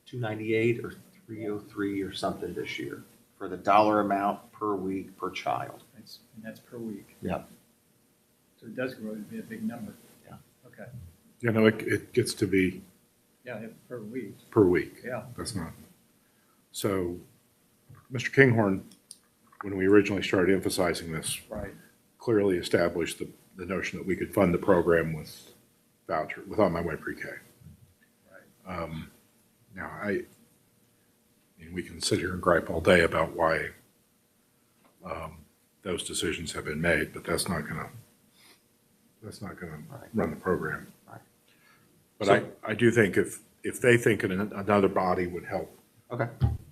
298 or 303 or something this year for the dollar amount per week per child. And that's per week. Yeah. So it does grow to be a big number. Yeah. Okay, you know, it gets to be yeah, per week, per week. yeah. That's not. So, Mr. Kinghorn, when we originally started emphasizing this, Right. clearly established the notion that we could fund the program with with On My Way Pre-K. Right. Now, I mean, we can sit here and gripe all day about why those decisions have been made, but that's not gonna Right. run the program. Right. But So- I do think if they think another body would help, Okay.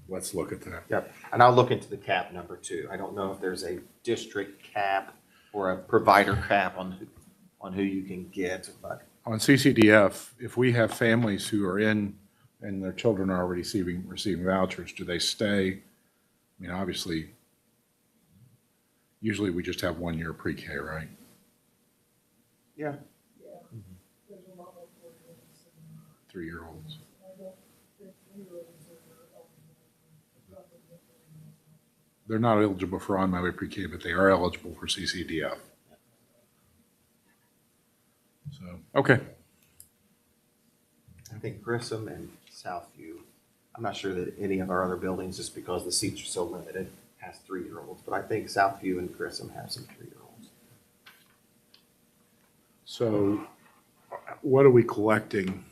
let's look at that. Yep. And I'll look into the cap number too. I don't know if there's a district cap or a provider cap on who you can get, but On CCDF, if we have families who are in and their children are already receiving vouchers, do they stay? I mean, obviously, usually we just have 1 year pre-K, right? yeah. there's a lot more programs. 3-year-olds. I don't think 3-year-olds are eligible. They're not eligible for On My Way Pre-K, but they are eligible for CCDF. So, okay. I think Grissom and Southview, I'm not sure that any of our other buildings, just because the seats are so limited, has 3-year-olds, but I think Southview and Grissom have some 3-year-olds. So what are we collecting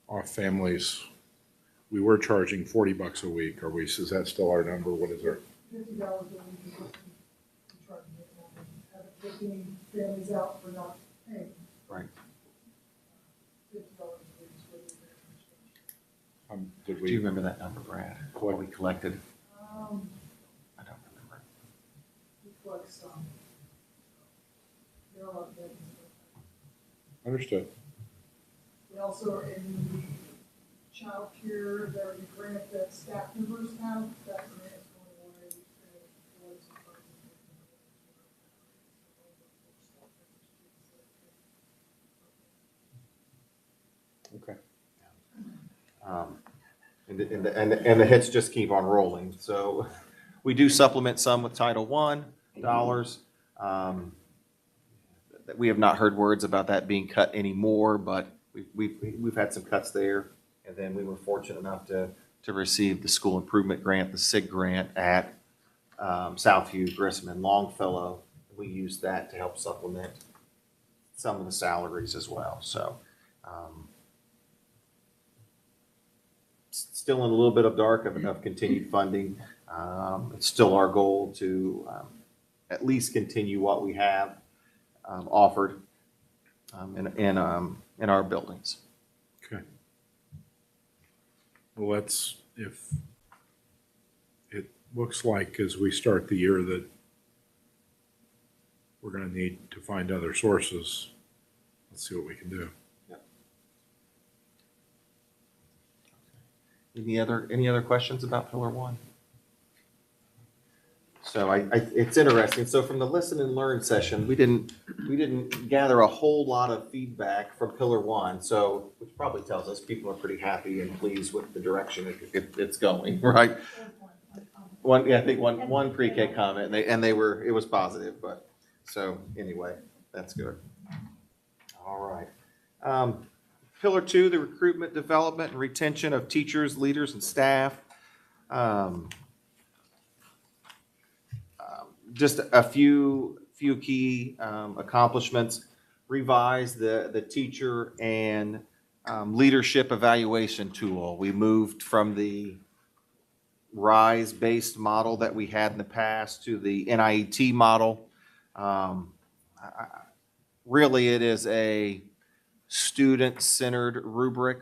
off families? We were charging $40 a week. Is that still our number? What is our? $50 a week is what we try to get now. We haven't kicked any families out for not paying. Right. $50 a week is what we pay. Did Do you we, remember that number, Brad? What we collected? I don't remember. We collect some. There are a lot of things. understood. We also are in the child care, there's a grant that staff members have, that grant is going away. Okay. And the hits just keep on rolling. So we do supplement some with Title I dollars. We have not heard words about that being cut anymore, but we've had some cuts there. And then we were fortunate enough to receive the school improvement grant, the SIG grant at Southview, Grissom, and Longfellow. We used that to help supplement some of the salaries as well. So still in a little bit of dark of continued funding. It's still our goal to at least continue what we have offered in our buildings. Okay. Well, if it looks like as we start the year that we're going to need to find other sources, let's see what we can do. Any other questions about Pillar 1? So it's interesting. So from the listen and learn session, we didn't gather a whole lot of feedback from Pillar 1. So which probably tells us people are pretty happy and pleased with the direction it's going, right? I think one pre-K comment, it was positive. But so anyway, that's good. All right. Pillar 2, the recruitment, development, and retention of teachers, leaders, and staff. Just a few few key accomplishments. Revised the teacher and leadership evaluation tool. We moved from the RISE-based model that we had in the past to the NIET model. Really, it is a student-centered rubric.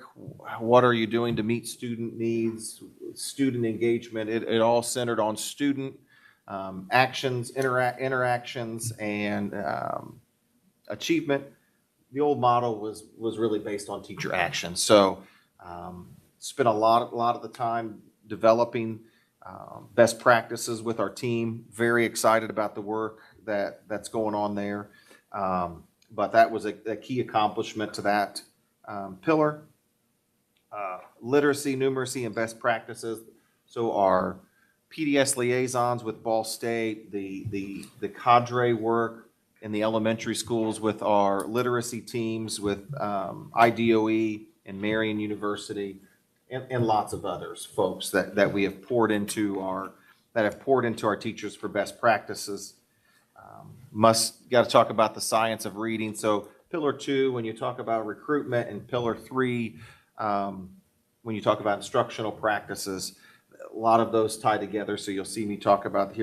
What are you doing to meet student needs, student engagement? It all centered on student actions, interactions, and achievement. The old model was really based on teacher action. So spent a lot of the time developing best practices with our team. Very excited about the work that's going on there. But that was a key accomplishment to that pillar. Literacy, numeracy, and best practices. So our PDS liaisons with Ball State, the cadre work in the elementary schools with our literacy teams, with IDOE and Marian University, and lots of others, folks that we have poured into our teachers for best practices. Got to talk about the science of reading. So pillar 2, when you talk about recruitment, and pillar 3, when you talk about instructional practices, a lot of those tie together. So you'll hear me talk about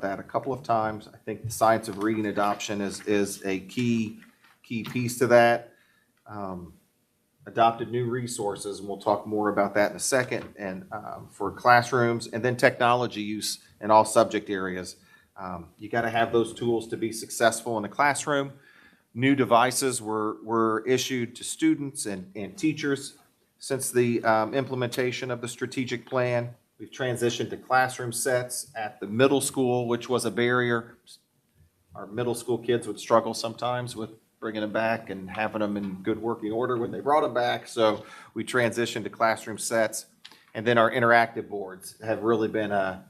that a couple of times. I think the science of reading adoption is a key piece to that. Adopted new resources, and we'll talk more about that in a second, and for classrooms, and then technology use in all subject areas. You got to have those tools to be successful in the classroom. New devices were issued to students and teachers since the implementation of the strategic plan. We've transitioned to classroom sets at the middle school, which was a barrier. Our middle school kids would struggle sometimes with bringing them back and having them in good working order when they brought them back. So we transitioned to classroom sets. And then our interactive boards have really been a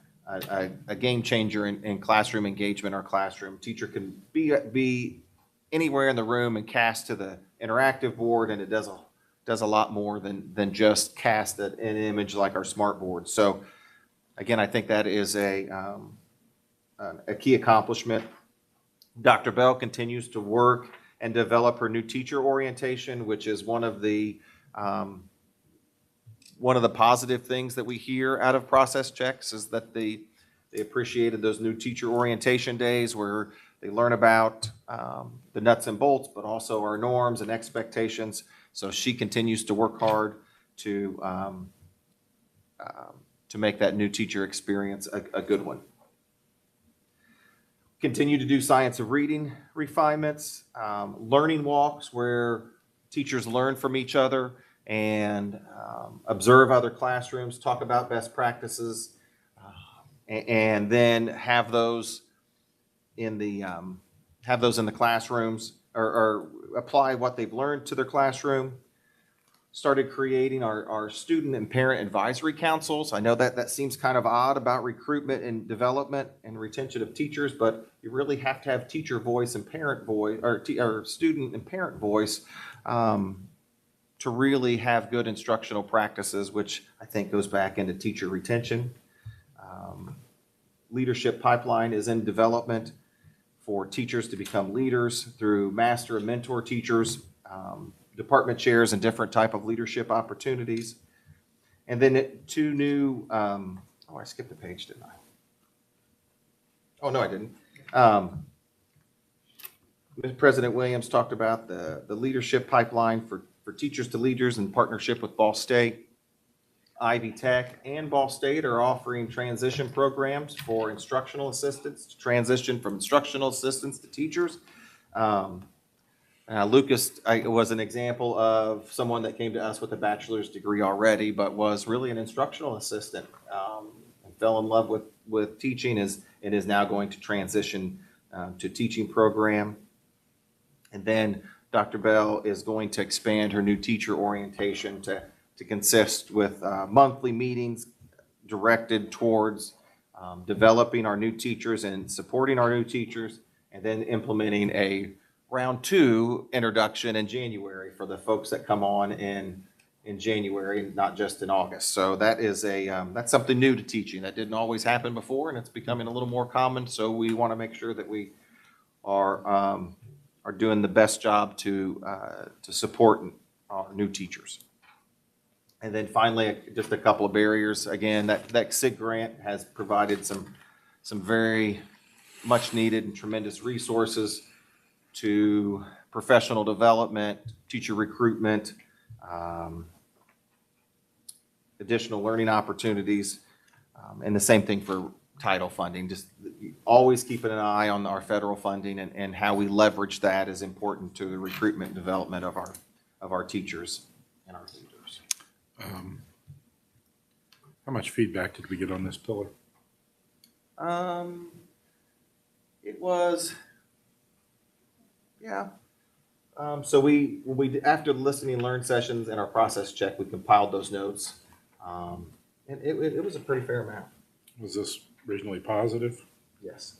game changer in classroom engagement. Our classroom teacher can be anywhere in the room and cast to the interactive board, and it does a lot more than just cast an image like our smart board. So again, I think that is a key accomplishment. Dr. Bell continues to work and develop her new teacher orientation, which is one of the positive things that we hear out of process checks, is that they appreciated those new teacher orientation days where they learn about the nuts and bolts, but also our norms and expectations. So she continues to work hard to make that new teacher experience a good one. Continue to do science of reading refinements, learning walks where teachers learn from each other and observe other classrooms, talk about best practices, and then have those in the classrooms, or apply what they've learned to their classroom. Started creating our student and parent advisory councils. I know that seems kind of odd about recruitment and development and retention of teachers, but you really have to have teacher voice and parent voice, or student and parent voice, to really have good instructional practices, which I think goes back into teacher retention. Leadership pipeline is in development for teachers to become leaders through master and mentor teachers, department chairs, and different type of leadership opportunities. And then 2 new, I skipped a page, didn't I? Oh, no, I didn't. President Williams talked about the leadership pipeline for teachers to leaders in partnership with Ball State. Ivy Tech and Ball State are offering transition programs for instructional assistants to transition from instructional assistants to teachers. Lucas was an example of someone that came to us with a bachelor's degree already, but was really an instructional assistant, and fell in love with teaching and is now going to transition to teaching program. And then Dr. Bell is going to expand her new teacher orientation to consist with monthly meetings directed towards developing our new teachers and supporting our new teachers, and then implementing a round 2 introduction in January for the folks that come on in January, not just in August. So that is that's something new to teaching that didn't always happen before, and it's becoming a little more common. So we want to make sure that we are doing the best job to support our new teachers. And then finally, just a couple of barriers. Again, that SIG grant has provided some very much needed and tremendous resources to professional development, teacher recruitment, additional learning opportunities, and the same thing for title funding. Just always keeping an eye on our federal funding and how we leverage that is important to the recruitment and development of our teachers and our leaders. How much feedback did we get on this pillar? It was, yeah. So we after the listening and learn sessions and our process check, we compiled those notes. And it was a pretty fair amount. Was this originally positive? Yes.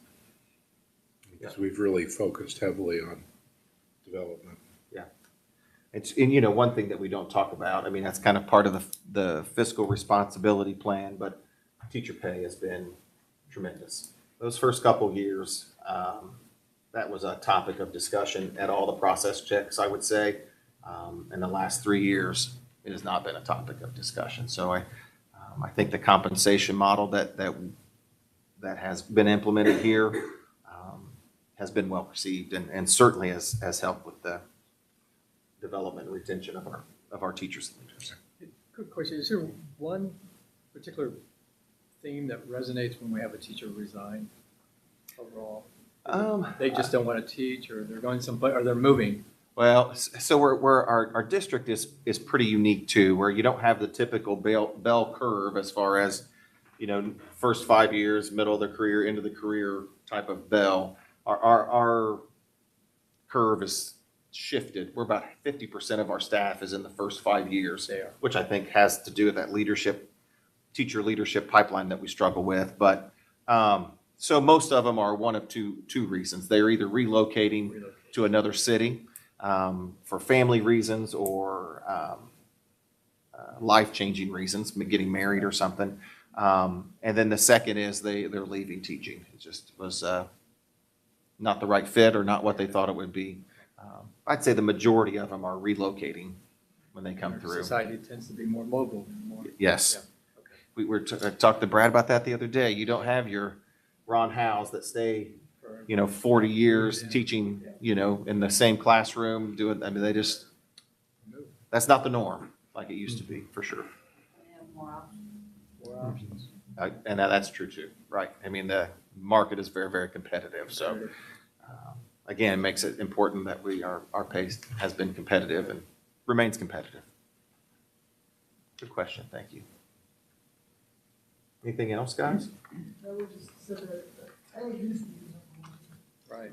Because we've really focused heavily on development. Yeah. And one thing that we don't talk about, I mean, that's kind of part of the fiscal responsibility plan, but teacher pay has been tremendous. Those first couple of years, that was a topic of discussion at all the process checks, I would say. In the last 3 years, it has not been a topic of discussion. So I think the compensation model that has been implemented here has been well received and certainly has helped with the development and retention of our teachers and leaders. Good question. Is there one particular theme that resonates when we have a teacher resign overall? They just don't want to teach, or they're going someplace, or they're moving. Well, so our district is pretty unique too, where you don't have the typical bell curve as far as, first 5 years, middle of the career, end of the career type of bell. Our curve is shifted. We're about 50% of our staff is in the first 5 years, which I think has to do with that teacher leadership pipeline that we struggle with. But so most of them are one of two reasons. They're either relocating to another city for family reasons or life-changing reasons, getting married or something. And then the second is they're leaving teaching. It just was not the right fit or not what they thought it would be. I'd say the majority of them are relocating when they come through. Society tends to be more mobile. Yes. Yeah. Okay. We were talked to Brad about that the other day. You don't have your Ron Howes that stay, 40 years teaching, in the same classroom they just, that's not the norm like it used to be, for sure. More options. And that's true too, right? I mean, the market is very, very competitive. So again, it makes it important that our pay has been competitive and remains competitive. Good question. Thank you. Anything else, guys? No, we just said that I used to use them. Right.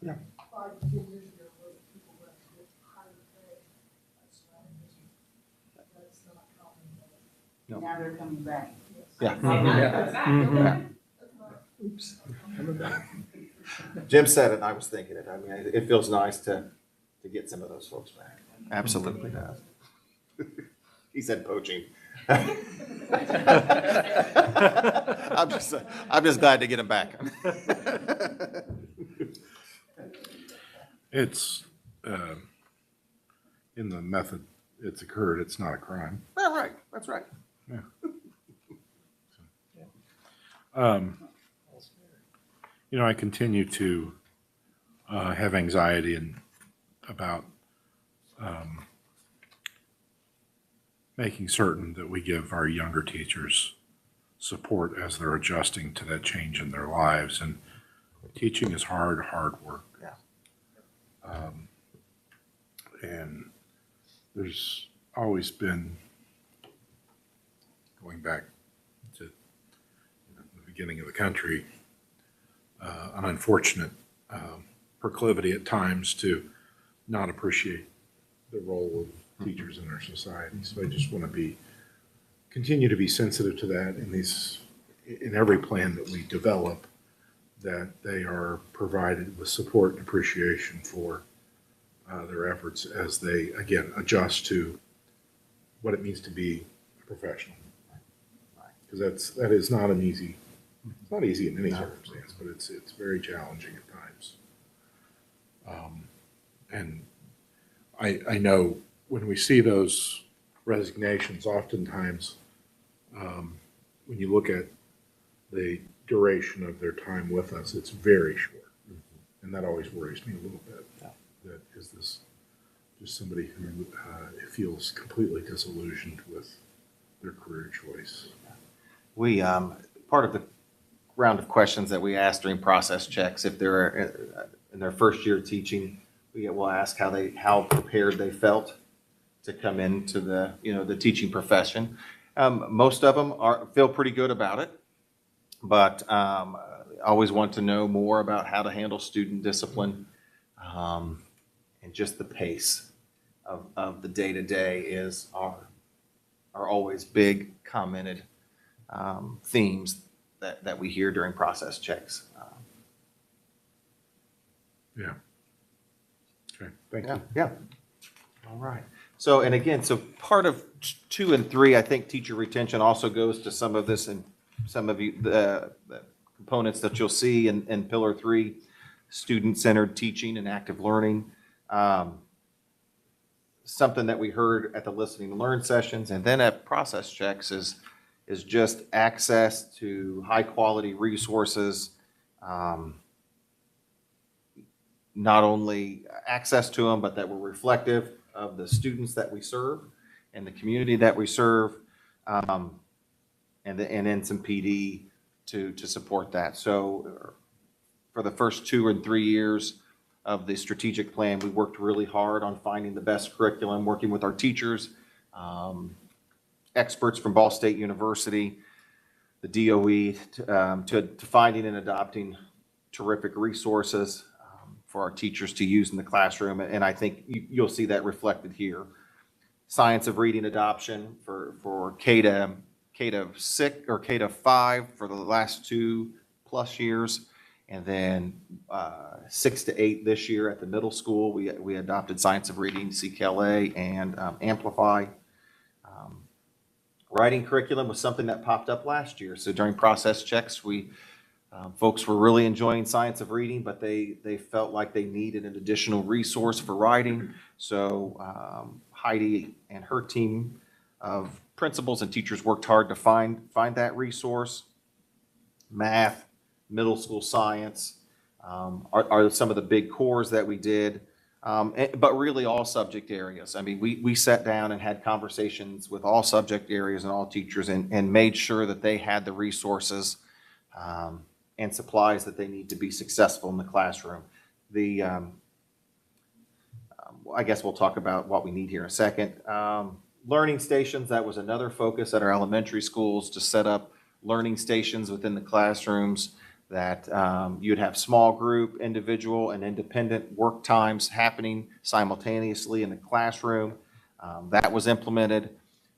Yeah. 5 to 10 years ago, those people were actually higher pay. That's not common. No. Now they're coming back. Yeah. Oops. Coming back. Jim said it, and I was thinking it. I mean, it feels nice to get some of those folks back. Absolutely does. He said poaching. I'm just glad to get him back. It's in the method it's occurred, it's not a crime. Well, right. That's right. Yeah. I continue to have anxiety about making certain that we give our younger teachers support as they're adjusting to that change in their lives. And teaching is hard work. Yeah. And there's always been, going back to the beginning of the country, an unfortunate proclivity at times to not appreciate the role of teachers in our society. So I just want to continue to be sensitive to that in every plan that we develop, that they are provided with support and appreciation for their efforts as they, again, adjust to what it means to be a professional. Because that is not an easy, it's not easy in any circumstance, but it's very challenging at times. And I know when we see those resignations, oftentimes, when you look at the duration of their time with us, it's very short. And that always worries me a little bit. That is this just somebody who feels completely disillusioned with their career choice. We, part of the round of questions that we ask during process checks, if they're in their first year of teaching, we'll ask how prepared they felt to come into the teaching profession. Most of them feel pretty good about it, but always want to know more about how to handle student discipline, and just the pace of the day-to-day are always big commented themes that we hear during process checks. Yeah. Okay, thank Yeah, you. yeah. All right. So, and again, so part of 2 and 3, I think teacher retention also goes to some of this and some of the components that you'll see in Pillar 3, student-centered teaching and active learning. Something that we heard at the listening and learn sessions and then at process checks is just access to high-quality resources. Not only access to them, but that were reflective of the students that we serve and the community that we serve, and then some PD to support that. So for the first 2 and 3 years of the strategic plan, we worked really hard on finding the best curriculum, working with our teachers, experts from Ball State University, the DOE, to finding and adopting terrific resources for our teachers to use in the classroom. And I think you'll see that reflected here. Science of reading adoption for K to 6 or K to 5 for the last 2+ years. And then 6 to 8 this year at the middle school, we adopted Science of Reading, CKLA, and Amplify. Writing curriculum was something that popped up last year. So during process checks, folks were really enjoying Science of Reading, but they felt like they needed an additional resource for writing. So Heidi and her team of principals and teachers worked hard to find that resource. Math, middle school science are some of the big cores that we did, but really all subject areas. I mean, we sat down and had conversations with all subject areas and all teachers and made sure that they had the resources and supplies that they need to be successful in the classroom. I guess we'll talk about what we need here in a second. Learning stations, that was another focus at our elementary schools, to set up learning stations within the classrooms that you'd have small group, individual, and independent work times happening simultaneously in the classroom. That was implemented.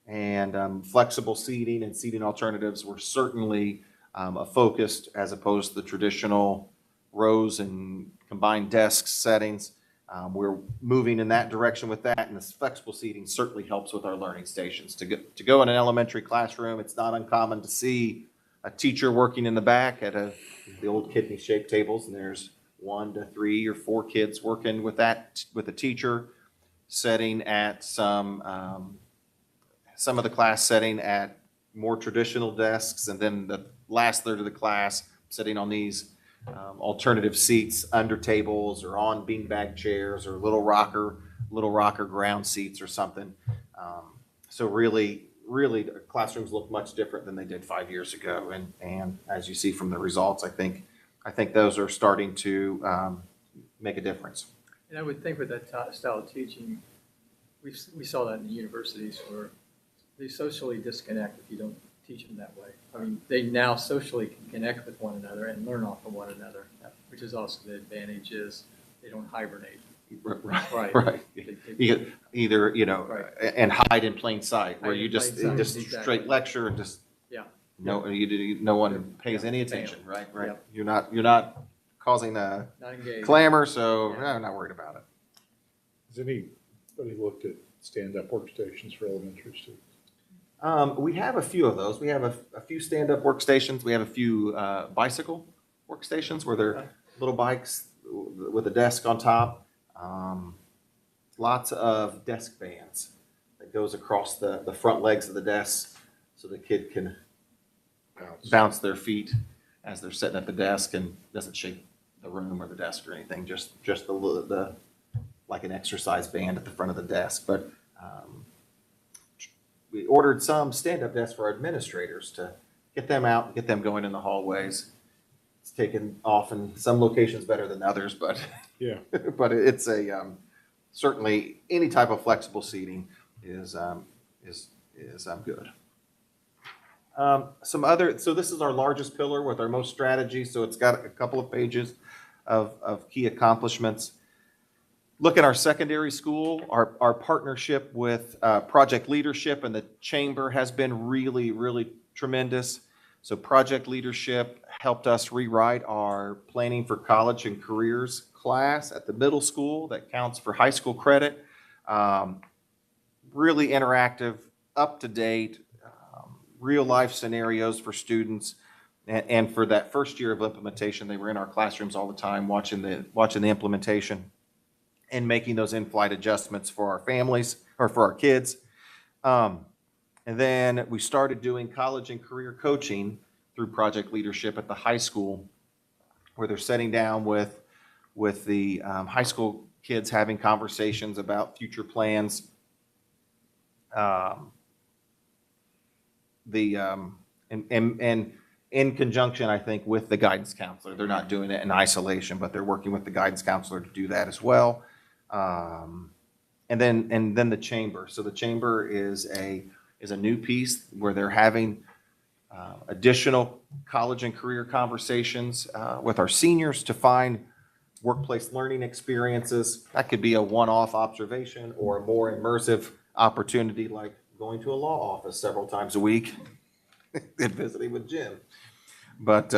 And flexible seating and seating alternatives were certainly a focus as opposed to the traditional rows and combined desk settings. We're moving in that direction with that, and this flexible seating certainly helps with our learning stations. To go in an elementary classroom, it's not uncommon to see a teacher working in the back at the old kidney-shaped tables, and there's 1 to 3 or 4 kids working with a teacher, setting at some of the class setting at more traditional desks, and then the last third of the class sitting on these alternative seats under tables or on beanbag chairs or little rocker ground seats or something. So really classrooms look much different than they did 5 years ago. And as you see from the results, I think those are starting to make a difference. And I would think with that style of teaching, we saw that in the universities where they socially disconnect if you don't teach them that way. I mean, they now socially can connect with one another and learn off of one another, which is also the advantage is they don't hibernate. Right. Either, Right. and hide in plain sight, where Hide you in just plain sight, straight exactly. lecture and just Yeah. no one pays Yeah. any attention, right? Yep. You're not causing a Not engaged. clamor, so Yeah. I'm not worried about it. Has anybody looked at stand-up workstations for elementary students? We have a few of those. We have a few stand-up workstations. We have a few bicycle workstations where they're little bikes with a desk on top. Lots of desk bands that goes across the front legs of the desk so the kid can bounce their feet as they're sitting at the desk and doesn't shake the room or the desk or anything. Just the like an exercise band at the front of the desk. But we ordered some stand-up desks for our administrators to get them out, get them going in the hallways. It's taken off in some locations better than others, but Yeah. but it's a certainly any type of flexible seating is good. So this is our largest pillar with our most strategy. So it's got a couple of pages of key accomplishments. Look at our secondary school. Our partnership with Project Leadership and the Chamber has been really, really tremendous. So Project Leadership helped us rewrite our Planning for College and Careers class at the middle school that counts for high school credit. Really interactive, up-to-date, real-life scenarios for students. And for that first year of implementation, they were in our classrooms all the time watching the implementation and making those in-flight adjustments for our families or for our kids. And then we started doing college and career coaching through Project Leadership at the high school, where they're sitting down with the high school kids having conversations about future plans. And in conjunction, I think, with the guidance counselor. They're not doing it in isolation, but they're working with the guidance counselor to do that as well. And then the chamber. So the chamber is a new piece where they're having additional college and career conversations with our seniors to find workplace learning experiences. That could be a one-off observation or a more immersive opportunity, like going to a law office several times a week and visiting with Jim. But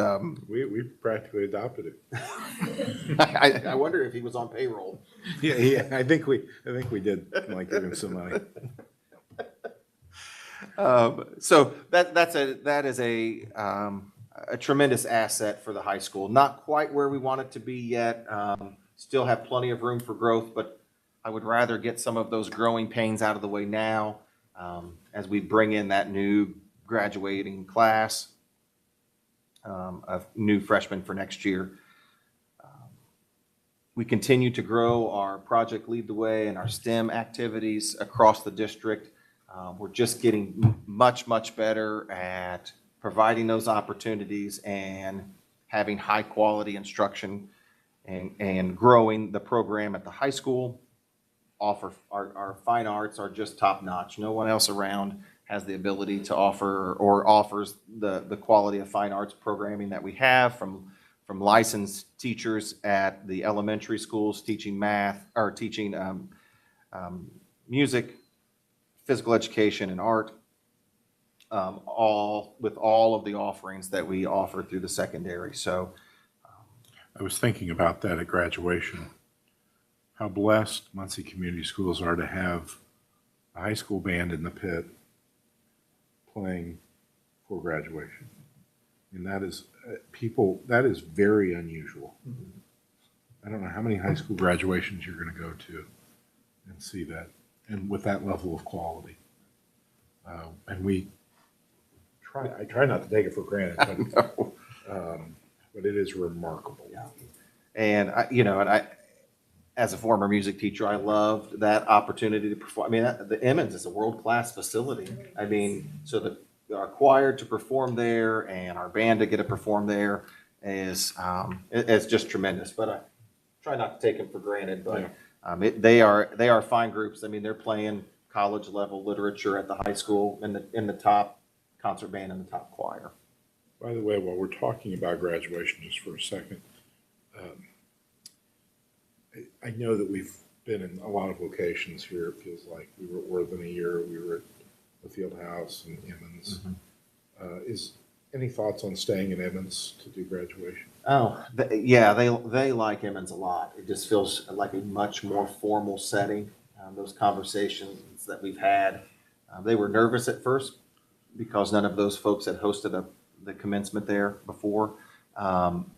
We practically adopted it. I wonder if he was on payroll. Yeah, I think we did like give him some money. So that is a tremendous asset for the high school. Not quite where we want it to be yet. Still have plenty of room for growth, but I would rather get some of those growing pains out of the way now as we bring in that new graduating class of new freshmen for next year. We continue to grow our Project Lead the Way and our STEM activities across the district. We're just getting much, much better at providing those opportunities and having high quality instruction and growing the program at the high school. Our fine arts are just top notch. No one else around has the ability to offer or offers the quality of fine arts programming that we have, from licensed teachers at the elementary schools teaching math or teaching music, physical education, and art, all with all of the offerings that we offer through the secondary. So I was thinking about that at graduation. How blessed Muncie Community Schools are to have a high school band in the pit playing for graduation. And that is that is very unusual. I don't know how many high school graduations you're going to go to and see that, and with that level of quality. And I try not to take it for granted, but it is remarkable. Yeah. And I, as a former music teacher, I loved that opportunity to perform. I mean, the Emmons is a world-class facility. I mean, so our choir to perform there and our band to get to perform there is just tremendous. But I try not to take them for granted. But they are fine groups. I mean, they're playing college level literature at the high school in the top concert band and the top choir. By the way, while we're talking about graduation, just for a second, I know that we've been in a lot of locations here. It feels like we were at Worthing a year. We were at the Field House and Emmons. Mm-hmm. Is any thoughts on staying in Emmons to do graduation? Oh, they like Emmons a lot. It just feels like a much more formal setting. Those conversations that we've had, they were nervous at first because none of those folks had hosted the commencement there before. And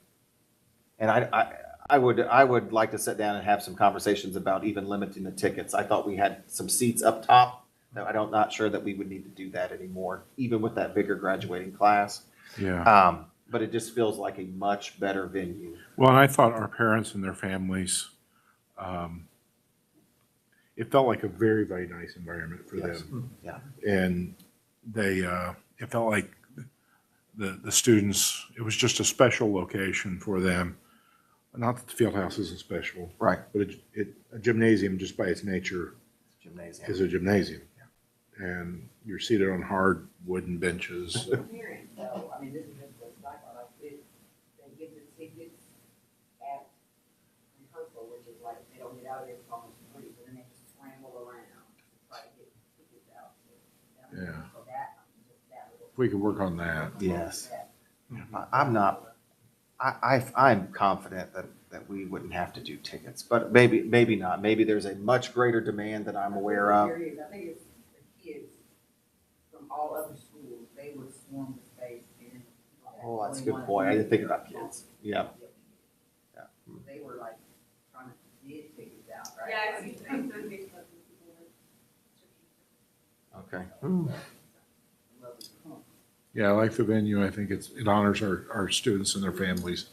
I would like to sit down and have some conversations about even limiting the tickets. I thought we had some seats up top. That not sure that we would need to do that anymore, even with that bigger graduating class. Yeah. But it just feels like a much better venue. Well, and I thought our parents and their families, it felt like a very, very nice environment for Yes. them. Yeah. And they, it felt like the students, it was just a special location for them. Not that the field house isn't special. Right. But a gymnasium, just by its nature, Gymnasium. is a gymnasium. And you're seated on hard wooden benches. Hearing, so, I mean, this is just a sidebar, like, they give the tickets at rehearsal, which is like, they don't get out of there until almost free, so then they just scramble around to try to get tickets out. Yeah. So that, just that little. If we could work on that. Yes. I'm confident that we wouldn't have to do tickets, but maybe not. Maybe there's a much greater demand than I'm aware of. I think it's the kids from all other schools, they would swarm the space. And Oh, that's a good point. I didn't think about kids. Yeah. Yeah. They were like trying to get tickets out, right? Yeah, I've seen Facebook. Okay. Yeah, I like the venue. I think it honors our students and their families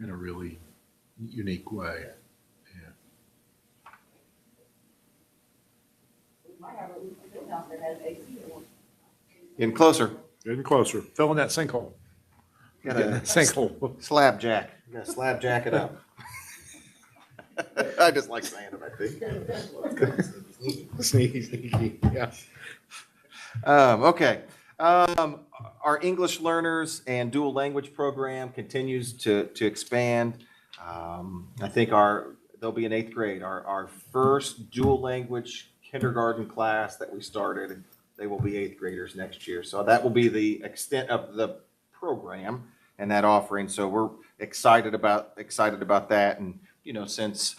in a really unique way. Yeah. We might have a field house that has AC in it. Getting closer. Getting closer. Fill in that sinkhole. Got Get in a that sinkhole. slab jack. You got to slab jack it up. I just like saying it, I think. Sneaky, yeah. Okay. Our English learners and dual language program continues to expand. I think they'll be in 8th grade. Our first dual language kindergarten class that we started, they will be 8th graders next year. So that will be the extent of the program and that offering. So we're excited about that. And, since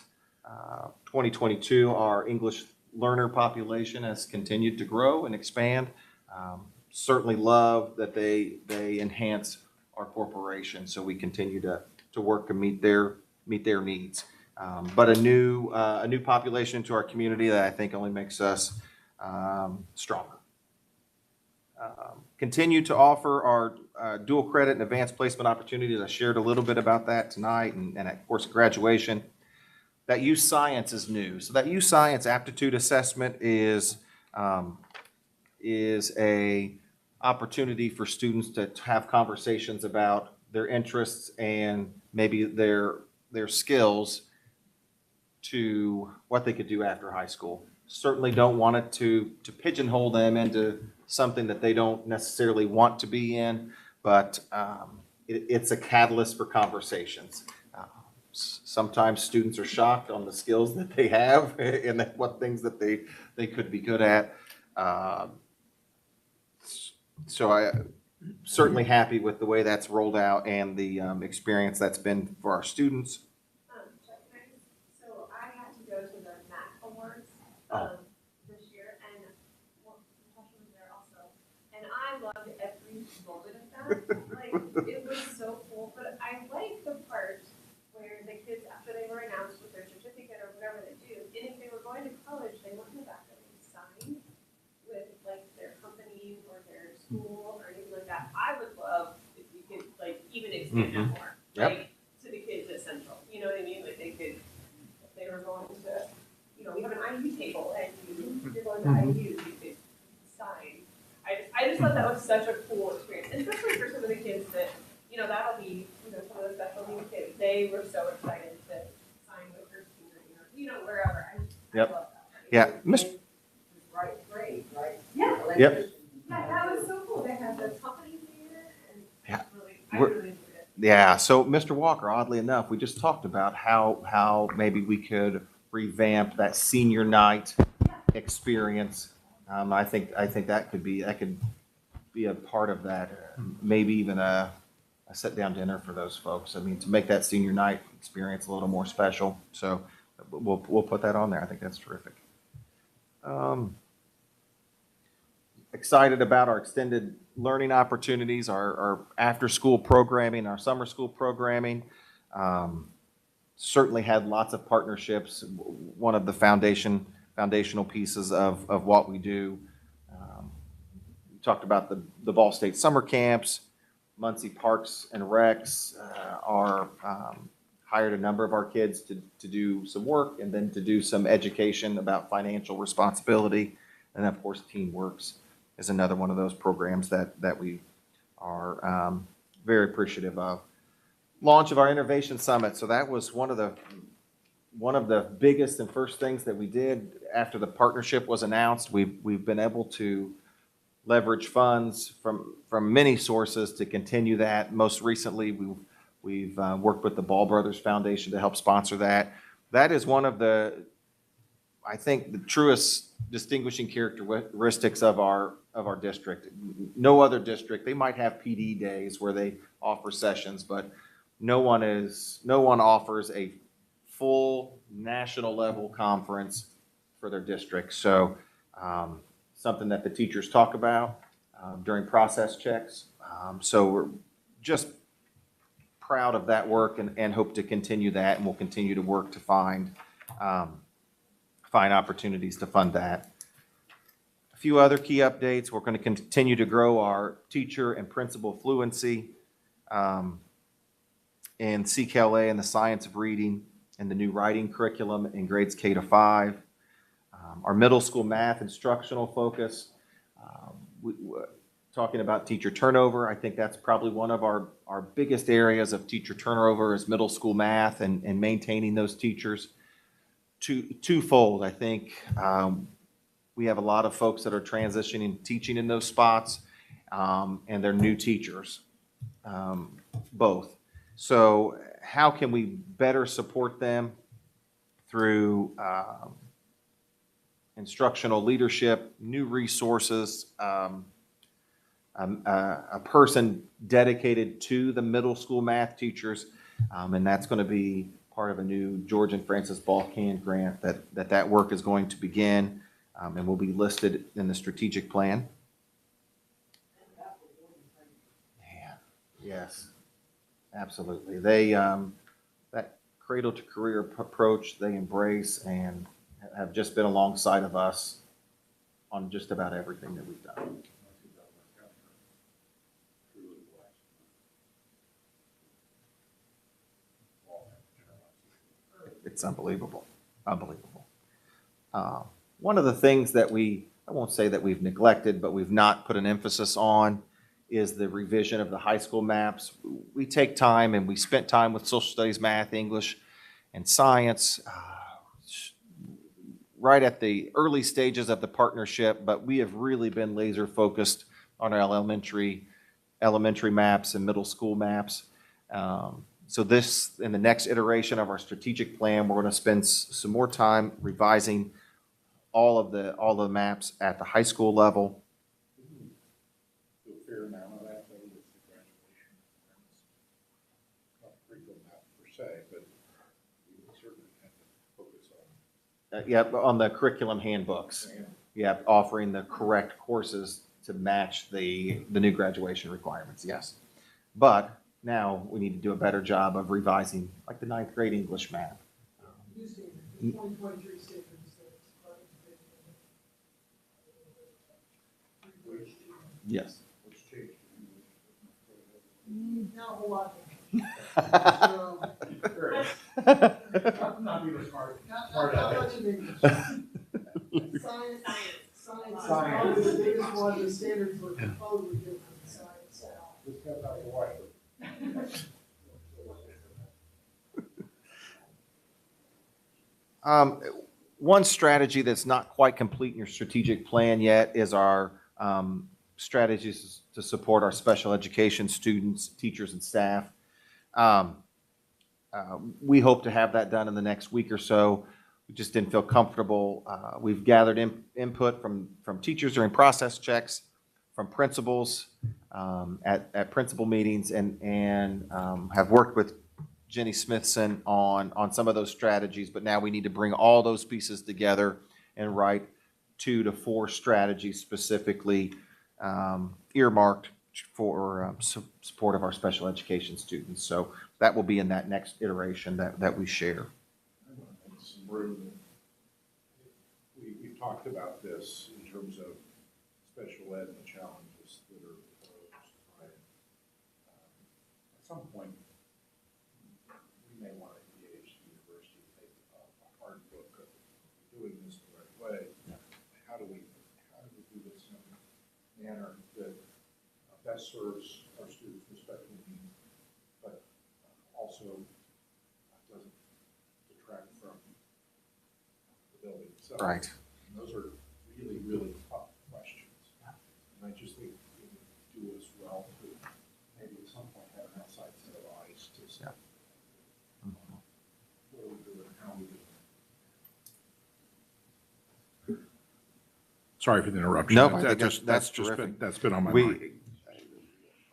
2022, our English learner population has continued to grow and expand. Certainly love that they enhance our corporation, so we continue to work and meet their needs. But a new population to our community that I think only makes us stronger. Continue to offer our dual credit and advanced placement opportunities. I shared a little bit about that tonight, and of course graduation. That U Science is new. So that U Science aptitude assessment is a opportunity for students to have conversations about their interests and maybe their skills to what they could do after high school. Certainly don't want it to pigeonhole them into something that they don't necessarily want to be in, but it's a catalyst for conversations. Sometimes students are shocked on the skills that they have and what things that they could be good at. So I'm certainly happy with the way that's rolled out and the experience that's been for our students. So I had to go to the MAC Awards this year, and Natasha was there also, and I loved every moment of that. Like, it was so cool, but I like the part where the kids, after they were announced with their certificate or whatever they do, and if they were going to college, they went in the back and they signed with like their company or their school or anything like that. I would love if we could like even expand that more, like to the kids at Central. You know what I mean? Like they could, if they were going to, we have an IU table, and you're going to IU, you could sign. I just thought that was such a cool experience, especially for some of the kids that, that'll be, some of the special needs kids. They were so excited to sign with their senior, or, wherever. I love that. Yeah. Right, great, right? Yeah. Yep. Yeah, that was so cool. They had the companies there, and Yeah. I really enjoyed it. Yeah, so Mr. Walker, oddly enough, we just talked about how maybe we could revamp that senior night experience. I think that could be a part of that. Maybe even a sit-down dinner for those folks. I mean, to make that senior night experience a little more special. So we'll put that on there. I think that's terrific. Excited about our extended learning opportunities, our after-school programming, our summer school programming. certainly had lots of partnerships. One of the foundational pieces of what we do. We talked about the Ball State summer camps. Muncie Parks and Recs are hired a number of our kids to do some work and then to do some education about financial responsibility. And of course, TeamWorks is another one of those programs that we are very appreciative of. Launch of our Innovation Summit. So that was one of the biggest and first things that we did after the partnership was announced. We've been able to leverage funds from many sources to continue that. Most recently, we've worked with the Ball Brothers Foundation to help sponsor that. That is one of the, I think, the truest distinguishing characteristics of our district. No other district, they might have PD days where they offer sessions, but no one offers a full national level conference for their district. So something that the teachers talk about during process checks. So we're just proud of that work and hope to continue that, and we'll continue to work to find opportunities to fund that. A few other key updates. We're going to continue to grow our teacher and principal fluency in CKLA and the science of reading and the new writing curriculum in grades K to 5. Our middle school math instructional focus. Talking about teacher turnover, I think that's probably one of our biggest areas of teacher turnover is middle school math and maintaining those teachers. Twofold, I think. We have a lot of folks that are transitioning teaching in those spots, and they're new teachers, both. So how can we better support them through instructional leadership, new resources, a person dedicated to the middle school math teachers, and that's going to be part of a new George and Francis Balkan grant that work is going to begin and will be listed in the strategic plan. Yeah. Yes, absolutely. They that cradle to career approach they embrace and have just been alongside of us on just about everything that we've done. It's unbelievable, unbelievable. One of the things that I won't say that we've neglected, but we've not put an emphasis on is the revision of the high school maps. We take time and we spent time with social studies, math, English, and science right at the early stages of the partnership, but we have really been laser focused on our elementary maps and middle school maps. So this, in the next iteration of our strategic plan, we're going to spend some more time revising all of the maps at the high school level. A fair amount of that, though, with the graduation requirements. Not curriculum map per se, but we would certainly have to focus on. On the curriculum handbooks. Yeah, offering the correct courses to match the new graduation requirements, yes. But now we need to do a better job of revising, like the 9th grade English map. New standard, the 2023 standards. Yes. Not a whole lot. Not even smart. Not much in English. Science is probably the biggest one. The standards were totally different in science. Just got out of the way. One strategy that's not quite complete in your strategic plan yet is our strategies to support our special education students, teachers, and staff. We hope to have that done in the next week or so. We just didn't feel comfortable. We've gathered input from teachers during process checks, from principals at principal meetings, and have worked with Jenny Smithson on some of those strategies, but now we need to bring all those pieces together and write 2 to 4 strategies specifically earmarked for support of our special education students. So that will be in that next iteration that we share. Some room. We've talked about this in terms of special ed and the challenges that are posed by it. At some point, we may want to engage the university to take a hard look at doing this the right way. How do we do this in a manner that best serves our students' respectful needs, but also doesn't detract from the building itself? Right. And those are really, really tough questions. And I just think it would do us well to maybe at some point have an outside set of eyes to say, what are we doing, how are we doing? Sorry for the interruption. No, I think that's terrific. That's been on my mind.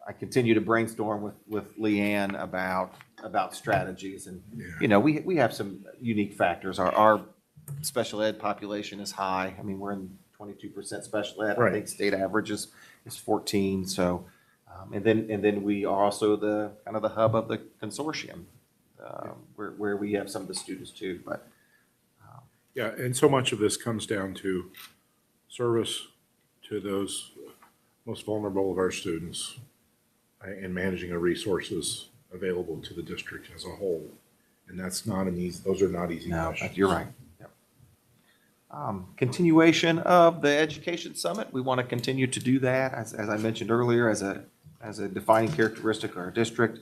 I continue to brainstorm with Leanne about strategies, and you know, we have some unique factors. Our special ed population is high. I mean, we're in 22% special ed. Right. I think state average is 14. So, and then we are also the kind of the hub of the consortium, where we have some of the students too. But Yeah, and so much of this comes down to service to those most vulnerable of our students and managing the resources available to the district as a whole. And that's not an easy, those are not easy questions. you're right. Yep. Continuation of the Education Summit. We want to continue to do that, as I mentioned earlier, as a defining characteristic of our district.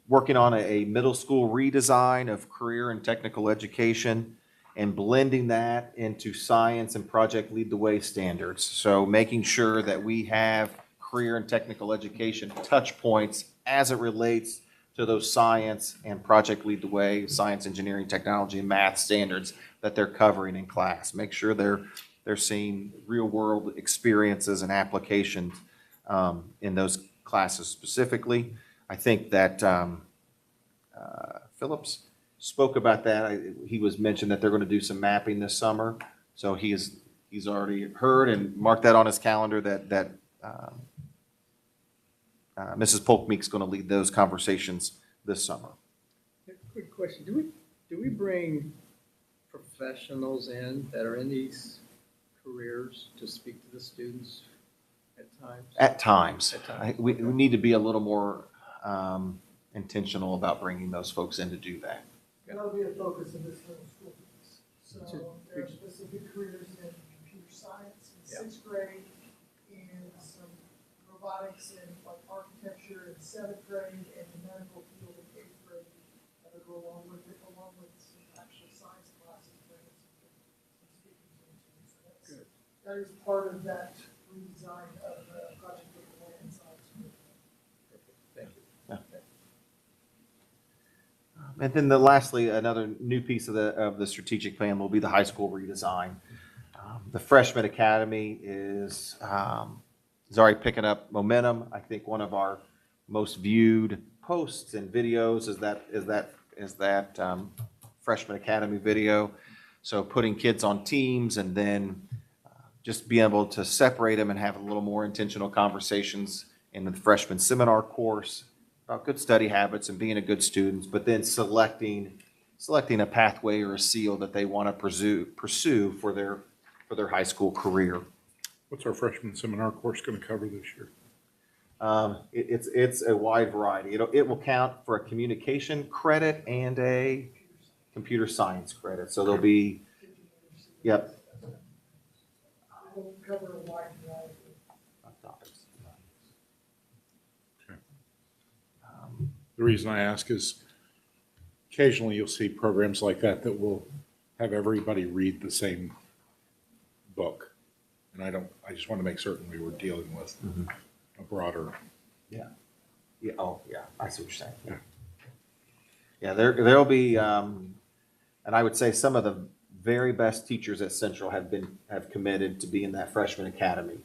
Working on a middle school redesign of career and technical education and blending that into science and Project Lead the Way standards. So making sure that we have career and technical education touch points as it relates to those science and Project Lead the Way, science, engineering, technology, and math standards that they're covering in class. Make sure they're seeing real world experiences and applications in those classes specifically. I think that Phillips spoke about that. He was mentioned that they're going to do some mapping this summer. So he's already heard and marked that on his calendar that Mrs. Polkmeek's going to lead those conversations this summer. Quick question, do we bring professionals in that are in these careers to speak to the students at times? At times. At times. We need to be a little more intentional about bringing those folks in to do that. That'll be a focus of this middle school piece. So there are specific careers in computer science in sixth grade, and some robotics and like architecture in seventh grade, and the medical field in eighth grade that will go along with it, along with some actual science classes. So that is part of that redesign of Project Lead the Way in science. Thank you. And then lastly, another new piece of the strategic plan will be the high school redesign. The Freshman Academy is already picking up momentum. I think one of our most viewed posts and videos is that Freshman Academy video. So putting kids on teams and then just being able to separate them and have a little more intentional conversations in the freshman seminar course about good study habits and being a good student, but then selecting a pathway or a seal that they want to pursue for their high school career. What's our freshman seminar course going to cover this year? It's a wide variety. It will count for a communication credit and a computer science credit. So there'll be, yep. We'll cover a wide variety of topics. The reason I ask is occasionally you'll see programs like that will have everybody read the same book. And I just want to make certain we were dealing with a broader. Yeah. Oh, yeah. I see what you're saying. Yeah. There'll be, and I would say some of the very best teachers at Central have committed to be in that freshman academy,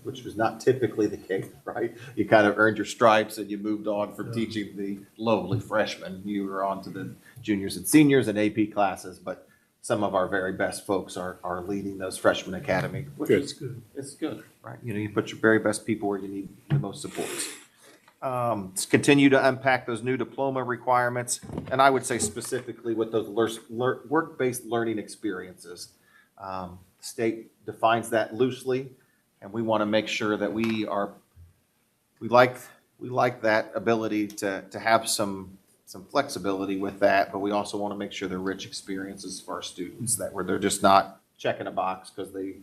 which was not typically the case, right? You kind of earned your stripes and you moved on from teaching the lowly freshmen. You were on to the juniors and seniors and AP classes, but some of our very best folks are leading those freshman academy, which is good. It's good, right? You put your very best people where you need the most supports. Continue to unpack those new diploma requirements, and I would say specifically with those work-based learning experiences. State defines that loosely, and we want to make sure that we like that ability to have some flexibility with that, but we also want to make sure they're rich experiences for our students, that where they're just not checking a box because they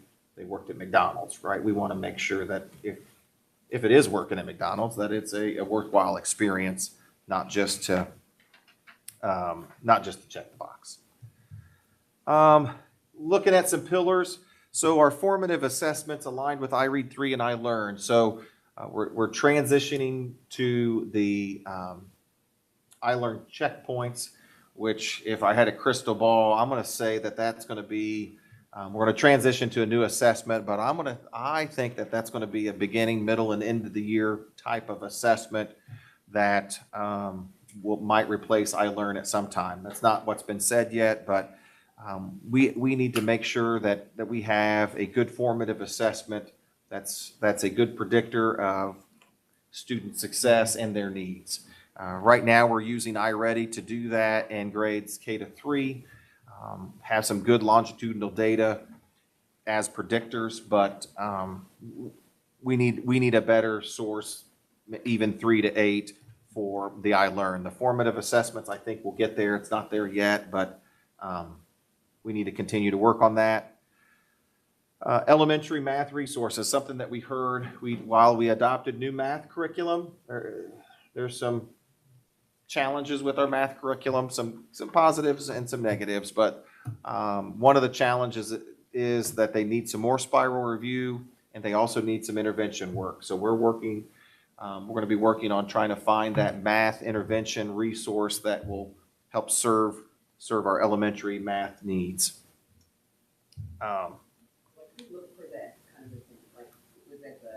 worked at McDonald's, right? We want to make sure that if it is working at McDonald's, that it's a worthwhile experience, not just to check the box. Looking at some pillars. So our formative assessments aligned with iRead3 and iLearn. So we're transitioning to the iLearn checkpoints, which if I had a crystal ball, I'm going to say that that's going to be, we're going to transition to a new assessment, but I think that that's going to be a beginning, middle, and end of the year type of assessment that might replace iLearn at some time. That's not what's been said yet, but we need to make sure that we have a good formative assessment that's a good predictor of student success and their needs. Right now, we're using iReady to do that in grades K to 3. Have some good longitudinal data as predictors, but we need a better source, even 3 to 8, for the iLearn. The formative assessments, I think, will get there. It's not there yet, but we need to continue to work on that. Elementary math resources, something that we heard while we adopted new math curriculum. There's some challenges with our math curriculum, some positives and some negatives, but one of the challenges is that they need some more spiral review, and they also need some intervention work. So we're going to be working on trying to find that math intervention resource that will help serve our elementary math needs. Look for that kind of a thing, like, was that the?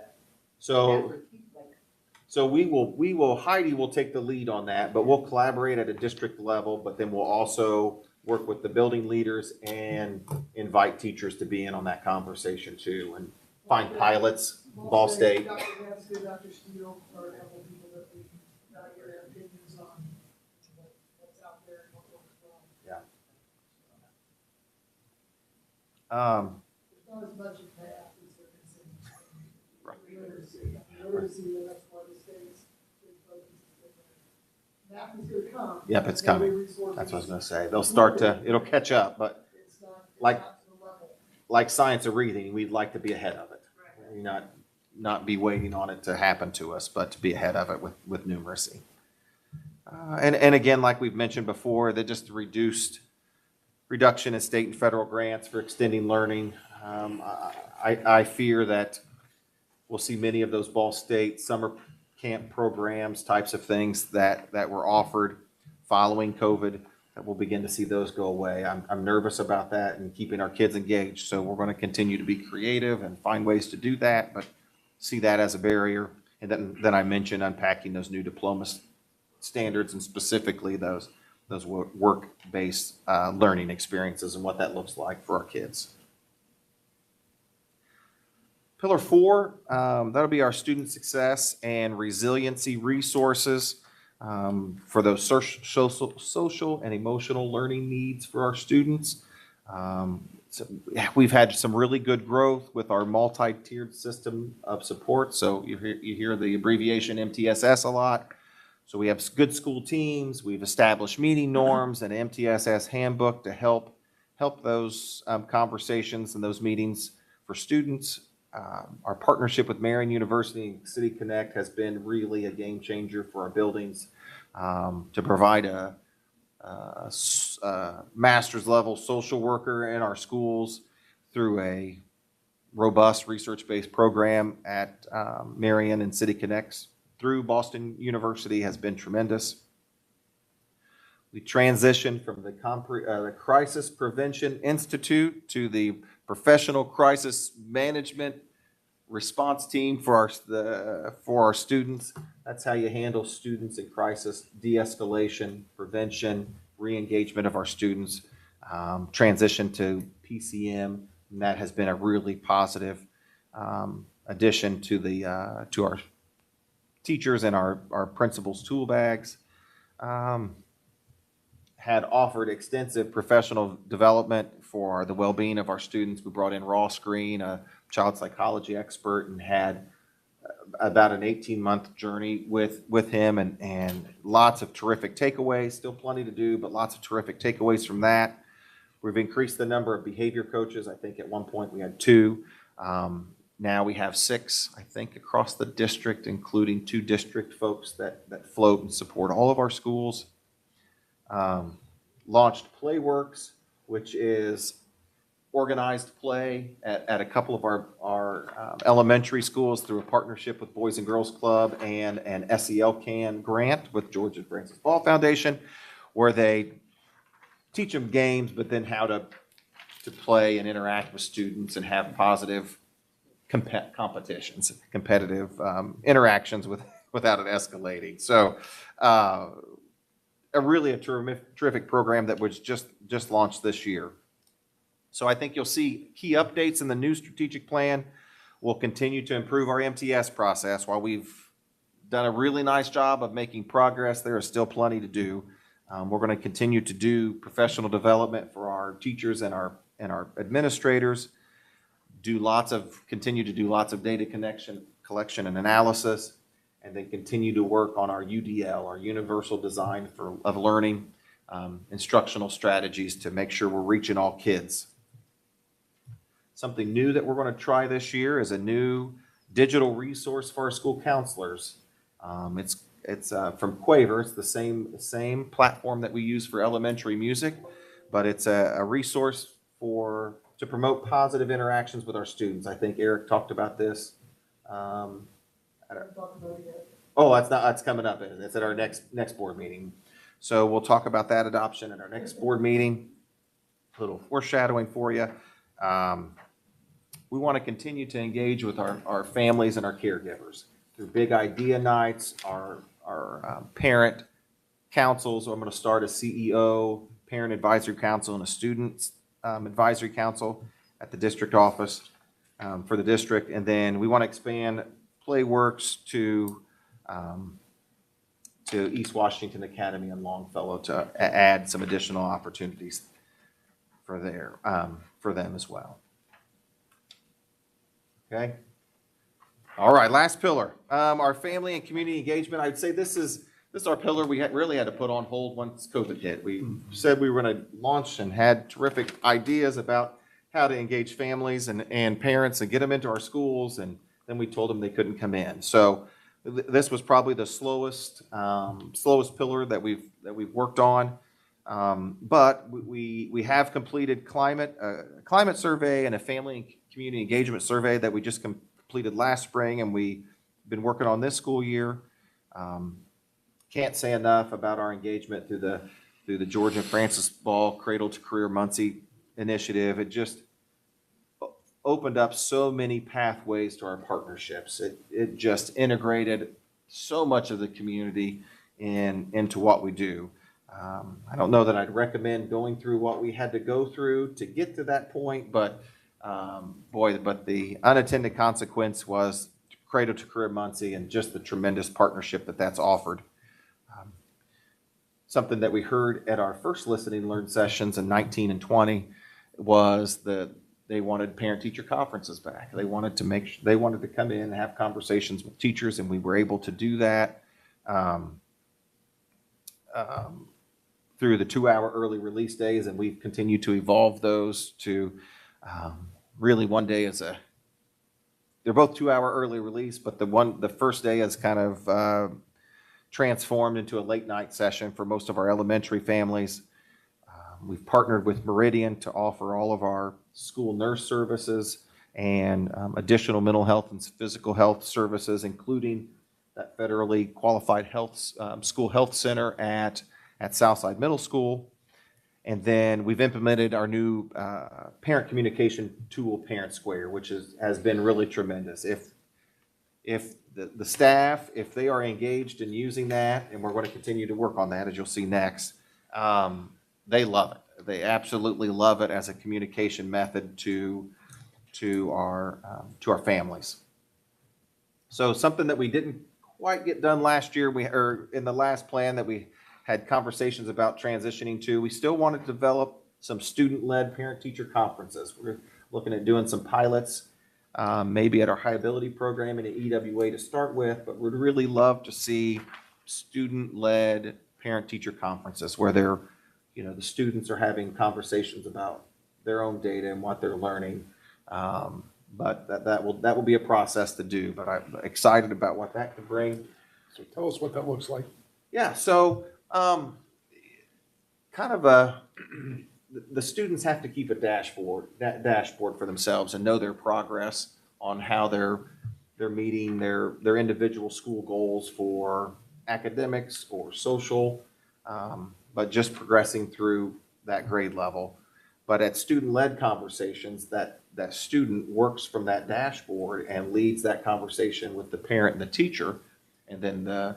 So Heidi will take the lead on that, but we'll collaborate at a district level, but then we'll also work with the building leaders and invite teachers to be in on that conversation too, and find pilots, Ball State. Dr. Hampstead, Dr. Steele are a couple of people that we got to get their opinions on what's out there and what works well. Yeah. There's not as much in math as there is in literacy, and that's why the state's big focus is that math is going to come. Yep, it's coming. That's what I was going to say. It'll catch up, but It's not like- to the level. like science of reading, we'd like to be ahead of it. Not be waiting on it to happen to us, but to be ahead of it with numeracy. And again, like we've mentioned before, that just reduction in state and federal grants for extending learning. I fear that we'll see many of those Ball State summer camp programs, types of things that were offered following COVID, that we'll begin to see those go away. I'm nervous about that and keeping our kids engaged. So we're going to continue to be creative and find ways to do that, but see that as a barrier. And then I mentioned unpacking those new diploma standards, and specifically those work-based learning experiences and what that looks like for our kids. Pillar 4, that'll be our student success and resiliency resources for those social and emotional learning needs for our students. We've had some really good growth with our multi-tiered system of support. So you hear the abbreviation MTSS a lot. So we have good school teams. We've established meeting norms and MTSS handbook to help those conversations and those meetings for students. Our partnership with Marian University and City Connect has been really a game changer for our buildings to provide a master's level social worker in our schools through a robust research-based program at Marian and City Connects through Boston University has been tremendous. We transitioned from the Crisis Prevention Institute to the Professional Crisis Management Response Team for our students. That's how you handle students in crisis, de-escalation, prevention, re-engagement of our students. Transition to PCM, and that has been a really positive addition to teachers in our principals' tool bags. Had offered extensive professional development for the well-being of our students. We brought in Ross Green, a child psychology expert, and had about an 18-month journey with him, and lots of terrific takeaways. Still plenty to do, but lots of terrific takeaways from that. We've increased the number of behavior coaches. I think at one point we had 2. Now we have 6, I think, across the district, including 2 district folks that float and support all of our schools. Launched Playworks, which is organized play at a couple of our elementary schools through a partnership with Boys and Girls Club and an SEL CAN grant with George and Francis Ball Foundation, where they teach them games, but then how to play and interact with students and have positive competitions, competitive interactions without it escalating. So a terrific program that was just launched this year. So I think you'll see key updates in the new strategic plan. We'll continue to improve our MTS process. While we've done a really nice job of making progress, there is still plenty to do. We're going to continue to do professional development for our teachers and our administrators. Continue to do lots of data collection and analysis, and then continue to work on our UDL, our Universal Design of Learning, instructional strategies to make sure we're reaching all kids. Something new that we're going to try this year is a new digital resource for our school counselors. It's from Quaver. It's the same platform that we use for elementary music, but it's a resource to promote positive interactions with our students. I think Eric talked about this. That's coming up. It's at our next board meeting. So we'll talk about that adoption at our next board meeting. A little foreshadowing for you. We want to continue to engage with our families and our caregivers through big idea nights, our parent councils. So I'm going to start a CEO, parent advisory council, and a student advisory council at the district office for the district. And then we want to expand Playworks to East Washington Academy and Longfellow to add some additional opportunities for them as well. Okay. All right, last pillar, our family and community engagement. I'd say this is our pillar we really had to put on hold once COVID hit. We said we were going to launch and had terrific ideas about how to engage families and parents and get them into our schools, and then we told them they couldn't come in. So this was probably the slowest pillar that we've worked on. But we have completed climate survey and a family and community engagement survey that we just completed last spring, and we've been working on this school year. Can't say enough about our engagement through the George and Francis Ball Cradle to Career Muncie initiative. It just opened up so many pathways to our partnerships. It just integrated so much of the community into what we do. I don't know that I'd recommend going through what we had to go through to get to that point, but but the unintended consequence was Cradle to Career Muncie and just the tremendous partnership that's offered. Something that we heard at our first Listen and Learn sessions in 19 and 20 was they wanted parent-teacher conferences back. They wanted to come in and have conversations with teachers, and we were able to do that through the 2-hour early release days, and we've continued to evolve those to really one day they're both 2-hour early release, but the first day is kind of transformed into a late night session for most of our elementary families. We've partnered with Meridian to offer all of our school nurse services and additional mental health and physical health services, including that federally qualified school health center at Southside Middle School. And then we've implemented our new parent communication tool, Parent Square, which has been really tremendous. If the staff, if they are engaged in using that, and we're going to continue to work on that, as you'll see next, they love it. They absolutely love it as a communication method to our families. So something that we didn't quite get done last year. Or in the last plan that we had conversations about transitioning to, we still want to develop some student-led parent-teacher conferences. We're looking at doing some pilots, maybe at our high ability program and at EWA to start with, but we'd really love to see student-led parent-teacher conferences where they're, the students are having conversations about their own data and what they're learning. But that will be a process to do, but I'm excited about what that could bring. So tell us what that looks like. Yeah, so the students have to keep a dashboard for themselves and know their progress on how they're meeting their individual school goals for academics or social, but just progressing through that grade level. But at student-led conversations, that student works from that dashboard and leads that conversation with the parent and the teacher, and then the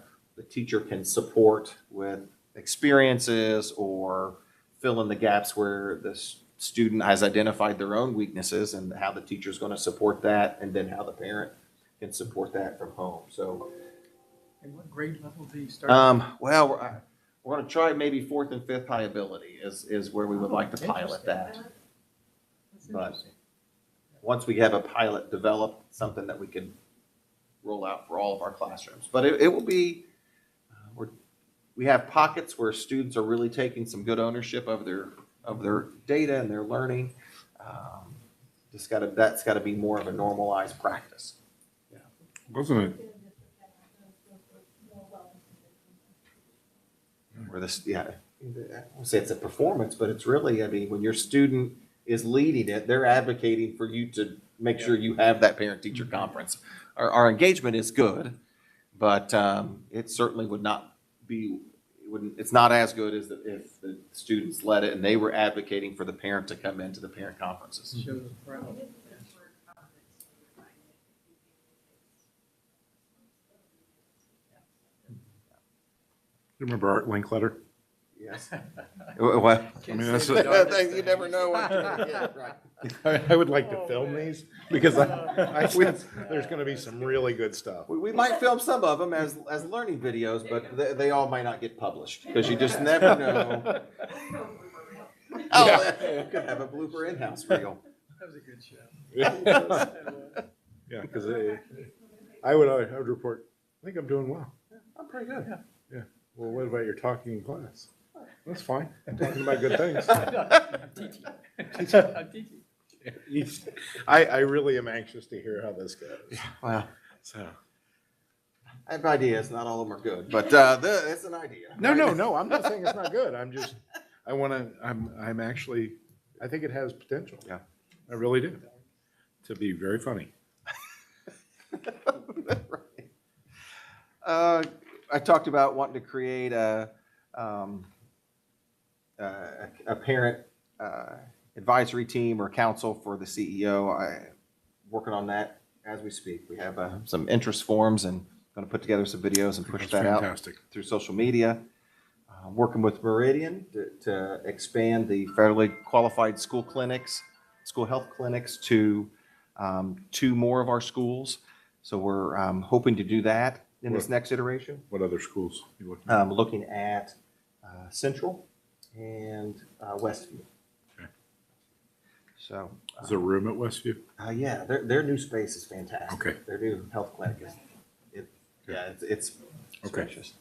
teacher can support with experiences or fill in the gaps where the student has identified their own weaknesses and how the teacher is going to support that, and then how the parent can support that from home. So, And what grade level do you start? well, we're going to try maybe 4th and 5th high ability is where we would like to pilot that. But once we have a pilot developed, something that we can roll out for all of our classrooms. But it will be, we have pockets where students are really taking some good ownership of their data and their learning. That's got to be more of a normalized practice. Wasn't it? Where this, yeah, I won't say it's a performance, but it's really, I mean, when your student is leading it, they're advocating for you to make sure you have that parent-teacher conference. Our engagement is good, but it certainly would not be, it's not as good as if the students led it and they were advocating for the parent to come into the parent conferences. Shows proud. You remember Art Linkletter? Yes. What? I mean, that's You never know what you're gonna get, right? I would like to film these because I sense there's going to be some really good stuff. We might film some of them as learning videos, but they all might not get published because you just never know. Oh, we could have a blooper in-house reel. That was a good show. Yeah, because I would report, I think I'm doing well. I'm pretty good. Yeah. Well, what about your talking in class? That's fine. I'm talking about good things. I'm teaching. I really am anxious to hear how this goes. Well, So. I have ideas. Not all of them are good, but it's an idea. No. I'm not saying it's not good. I'm actually, I think it has potential. Yeah. I really do. To be very funny. I talked about wanting to create a parent advisory team or council for the CEO. I'm working on that as we speak. We have some interest forms and going to put together some videos and push that out through social media. Working with Meridian to expand the federally qualified school health clinics to 2 more of our schools. So we're hoping to do that in this next iteration. What other schools are you looking at? Looking at Central and Westview. Okay. So. Is there room at Westview? Yeah, their new space is fantastic. Okay. Their new health clinic is, it's spacious.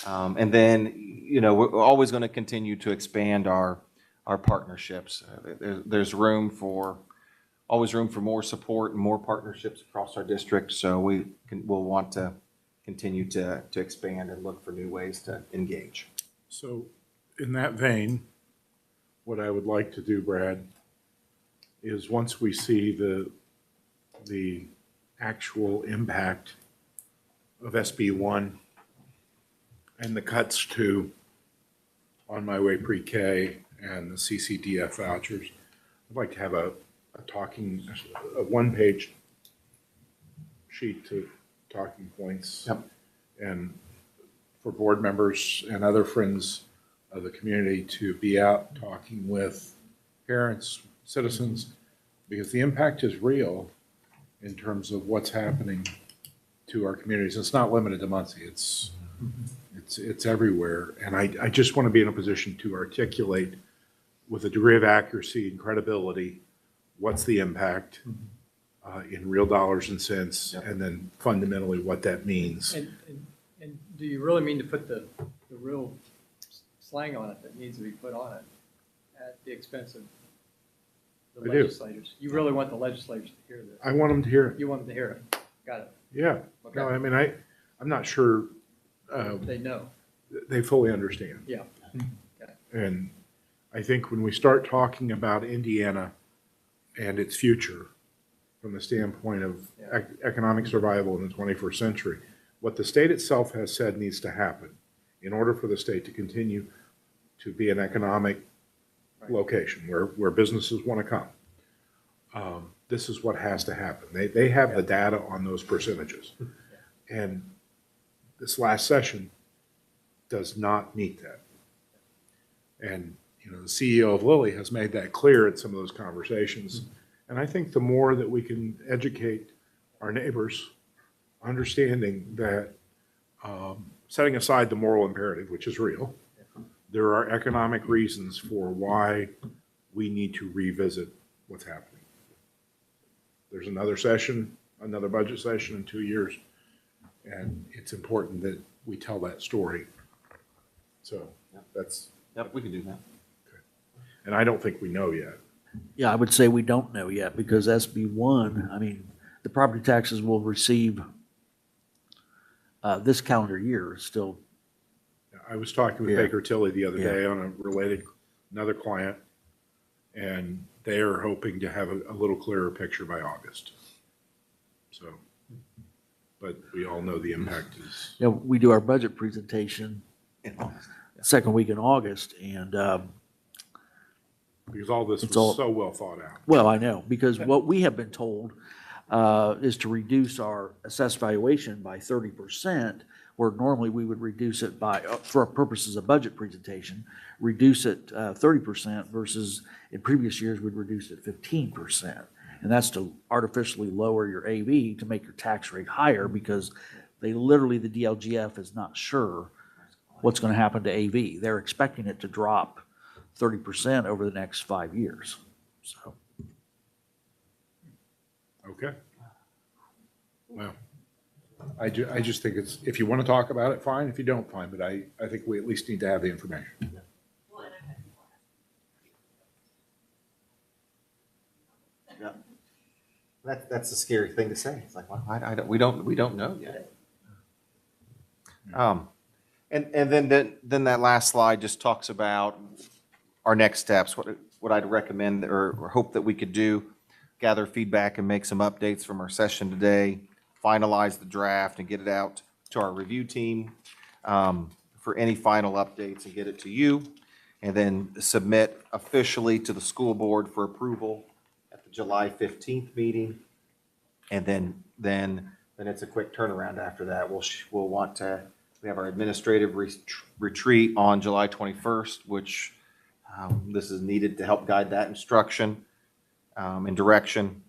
Okay. And then, we're always going to continue to expand our partnerships. There's always room for more support and more partnerships across our district. So we'll want to continue to expand and look for new ways to engage. So in that vein, what I would like to do, Brad, is once we see the actual impact of SB1 and the cuts to On My Way Pre-K and the CCDF vouchers, I'd like to have a one-page sheet to talking points. Yep. And for board members and other friends of the community to be out talking with parents, citizens, because the impact is real in terms of what's happening to our communities. It's not limited to Muncie. It's everywhere. And I just want to be in a position to articulate with a degree of accuracy and credibility, what's the impact in real dollars and cents, and then fundamentally what that means. And do you really mean to put the real slang on it that needs to be put on it at the expense of the I do. legislators? You really want the legislators to hear this? I want them to hear it. You want them to hear it? Got it. Yeah. Okay. No, I mean, I'm not sure They know. they fully understand. Yeah. Okay. And I think when we start talking about Indiana and its future from the standpoint of economic survival in the 21st century, what the state itself has said needs to happen in order for the state to continue to be an economic location where businesses want to come. This is what has to happen. They have the data on those percentages. And this last session does not meet that. And the CEO of Lilly has made that clear in some of those conversations. And I think the more that we can educate our neighbors, understanding that setting aside the moral imperative, which is real, there are economic reasons for why we need to revisit what's happening. There's another session, another budget session in 2 years, and it's important that we tell that story. So that's. Yep, we can do that. And I don't think we know yet. Yeah, I would say we don't know yet because SB1, I mean, the property taxes we'll receive this calendar year is still. I was talking with Yeah. Baker Tilly the other Yeah. day on another client, and they are hoping to have a little clearer picture by August. So, but we all know the impact is. Yeah, we do our budget presentation second week in August, and Because all this It's was all- so well thought out. well, I know, because what we have been told is to reduce our assessed valuation by 30%, where normally we would reduce it by, for purposes of budget presentation, reduce it 30% versus in previous years, we'd reduce it 15%. And that's to artificially lower your AV to make your tax rate higher because the DLGF is not sure what's going to happen to AV. They're expecting it to drop 30% over the next 5 years. So, Okay. Well, I just think it's, if you want to talk about it, fine. If you don't, fine. But I think we at least need to have the information. Yeah. That's a scary thing to say. It's like, well, we don't know yet. And then that last slide just talks about our next steps, what I'd recommend or hope that we could do, gather feedback and make some updates from our session today, finalize the draft and get it out to our review team for any final updates and get it to you, and then submit officially to the school board for approval at the July 15th meeting. And then it's a quick turnaround after that. We'll want to, we have our administrative retreat on July 21st, which this is needed to help guide that instruction and direction.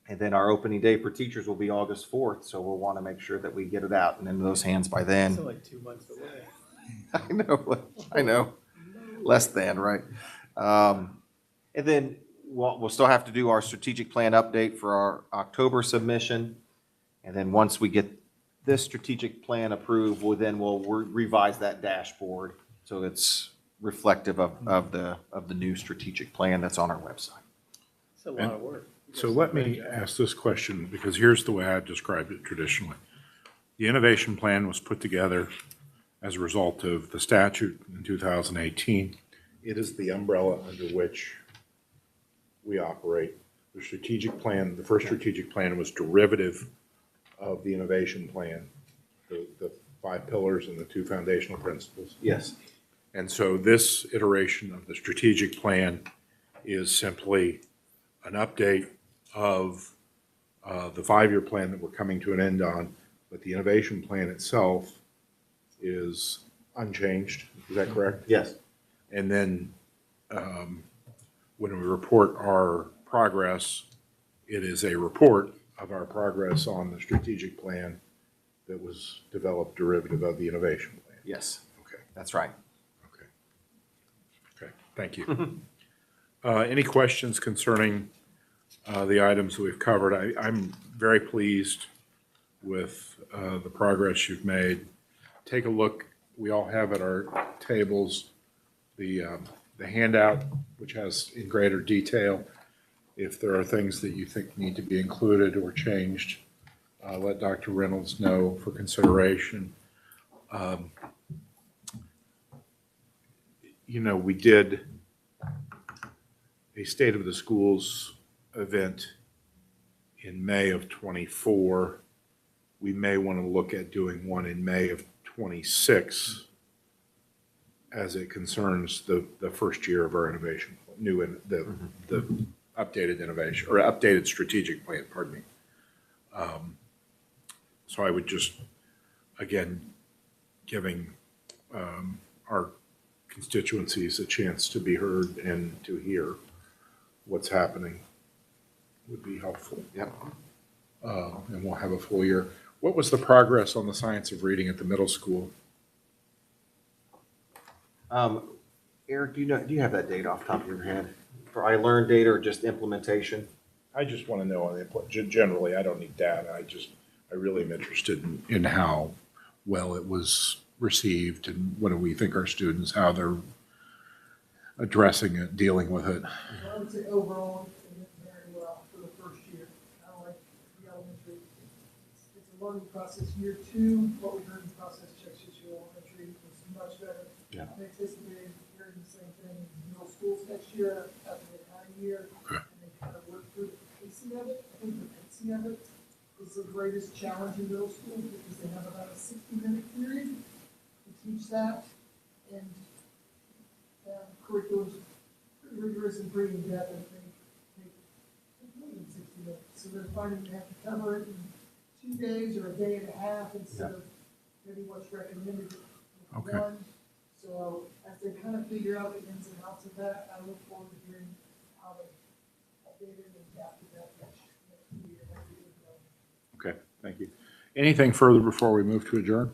And then our opening day for teachers will be August 4th, so we'll want to make sure that we get it out and into those hands by then. Still like 2 months away. I know. Less than, right? And then we'll still have to do our strategic plan update for our October submission. And then once we get this strategic plan approved, we'll revise that dashboard so it's reflective of the new strategic plan that's on our website. It's a lot of work. So let me ask this question, because here's the way I've described it traditionally. The innovation plan was put together as a result of the statute in 2018. It is the umbrella under which we operate. The strategic plan, the first strategic plan was derivative of the innovation plan, the 5 pillars and the 2 foundational principles. Yes. And so this iteration of the strategic plan is simply an update of the 5-year plan that we're coming to an end on, but the innovation plan itself is unchanged. Is that correct? Yes. And then when we report our progress, it is a report of our progress on the strategic plan that was developed derivative of the innovation plan. Yes, Okay, that's right. okay, thank you. Any questions concerning the items that we've covered? I'm very pleased with the progress you've made. Take a look. We all have at our tables the handout, which has in greater detail. If there are things that you think need to be included or changed, let Dr. Reynolds know for consideration. You know, we did a State of the Schools event in May of '24. We may want to look at doing one in May of '26 as it concerns the first year of our innovation, the updated innovation, or updated strategic plan, pardon me. So I would just, again, giving our constituencies a chance to be heard and to hear what's happening would be helpful. Yep. And we'll have a full year. What was the progress on the science of reading at the middle school? Eric, do you have that data off the top of your head? For I learned data or just implementation? I just want to know on the input. Generally, I don't need data. I really am interested in how well it was received and what do we think our students, how they're addressing it, dealing with it. So I would say overall, it went very well for the first year. Kind of like the elementary. It's a learning process. Year 2, what we heard in process checks this year, elementary was much better. Yeah. I'm anticipating hearing the same thing in middle schools next year after they've had a year. Okay. And they kind of work through the pacing of it. I think the pacing of it is the greatest challenge in middle school because they have about a 60-minute period to teach that. And curriculum's pretty rigorous and pretty in-depth, and they take more than 60 minutes. So they're finding they have to cover it in 2 days or a day and a half instead of maybe what's recommended with Okay. one. So as they kind of figure out the ins and outs of that, I look forward to hearing how they updated and adapted that next year. Okay, thank you. Anything further before we move to adjourn?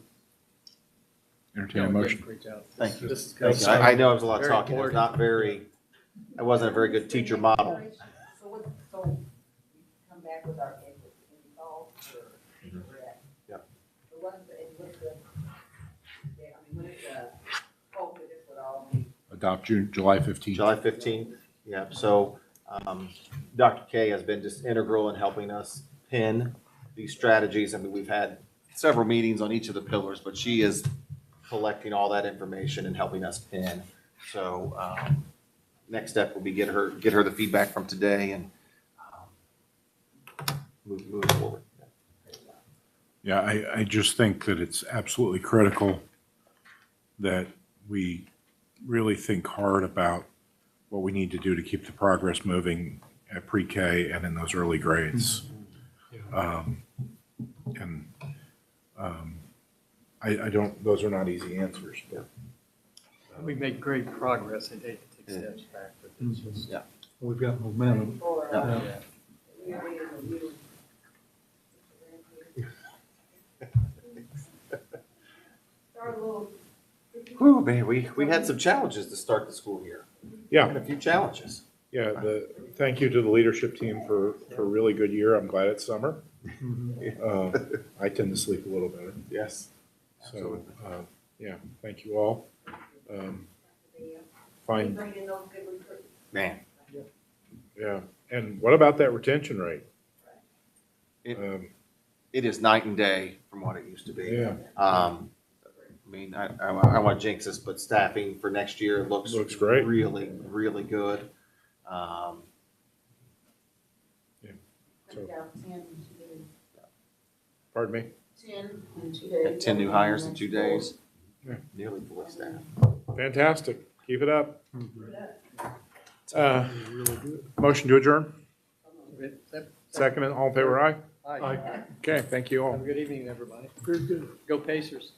Entertain a motion. Great job. Thank you. This is Thank you. good. I know it was a lot of Very talking. It was important. not very, I wasn't a very good teacher model. So we come back with our input, any thoughts or where we're at? Yep. So what's the, yeah, I mean, when is the hope that this would all be? Adopt July 15th. July 15th, yeah. So Dr. K has been just integral in helping us pin these strategies. I mean, we've had several meetings on each of the pillars, but she is collecting all that information and helping us pin. So next step will be get her the feedback from today and move forward. Yeah, I just think that it's absolutely critical that we really think hard about what we need to do to keep the progress moving at pre-K and in those early grades. I don't, those are not easy answers, but. We make great progress. I hate to take steps back, but it's just. Yeah. We've got momentum. Yeah. Whew, man, we had some challenges to start the school year. Yeah. Had a few challenges. Yeah, thank you to the leadership team for a really good year. I'm glad it's summer. I tend to sleep a little better. Yes. So, yeah, thank you all. Fine, Man, yeah. And what about that retention rate? it is night and day from what it used to be. Yeah. I mean, I want to jinx this, but staffing for next year looks great. really, really good. So, pardon me? 10 in 2 days. 10 new hires in 2 days. Yeah. Nearly full staff. Fantastic. Keep it up. Motion to adjourn? Second, all in favor, aye? Aye. Okay, thank you all. Have a good evening, everybody. Very good. Go Pacers.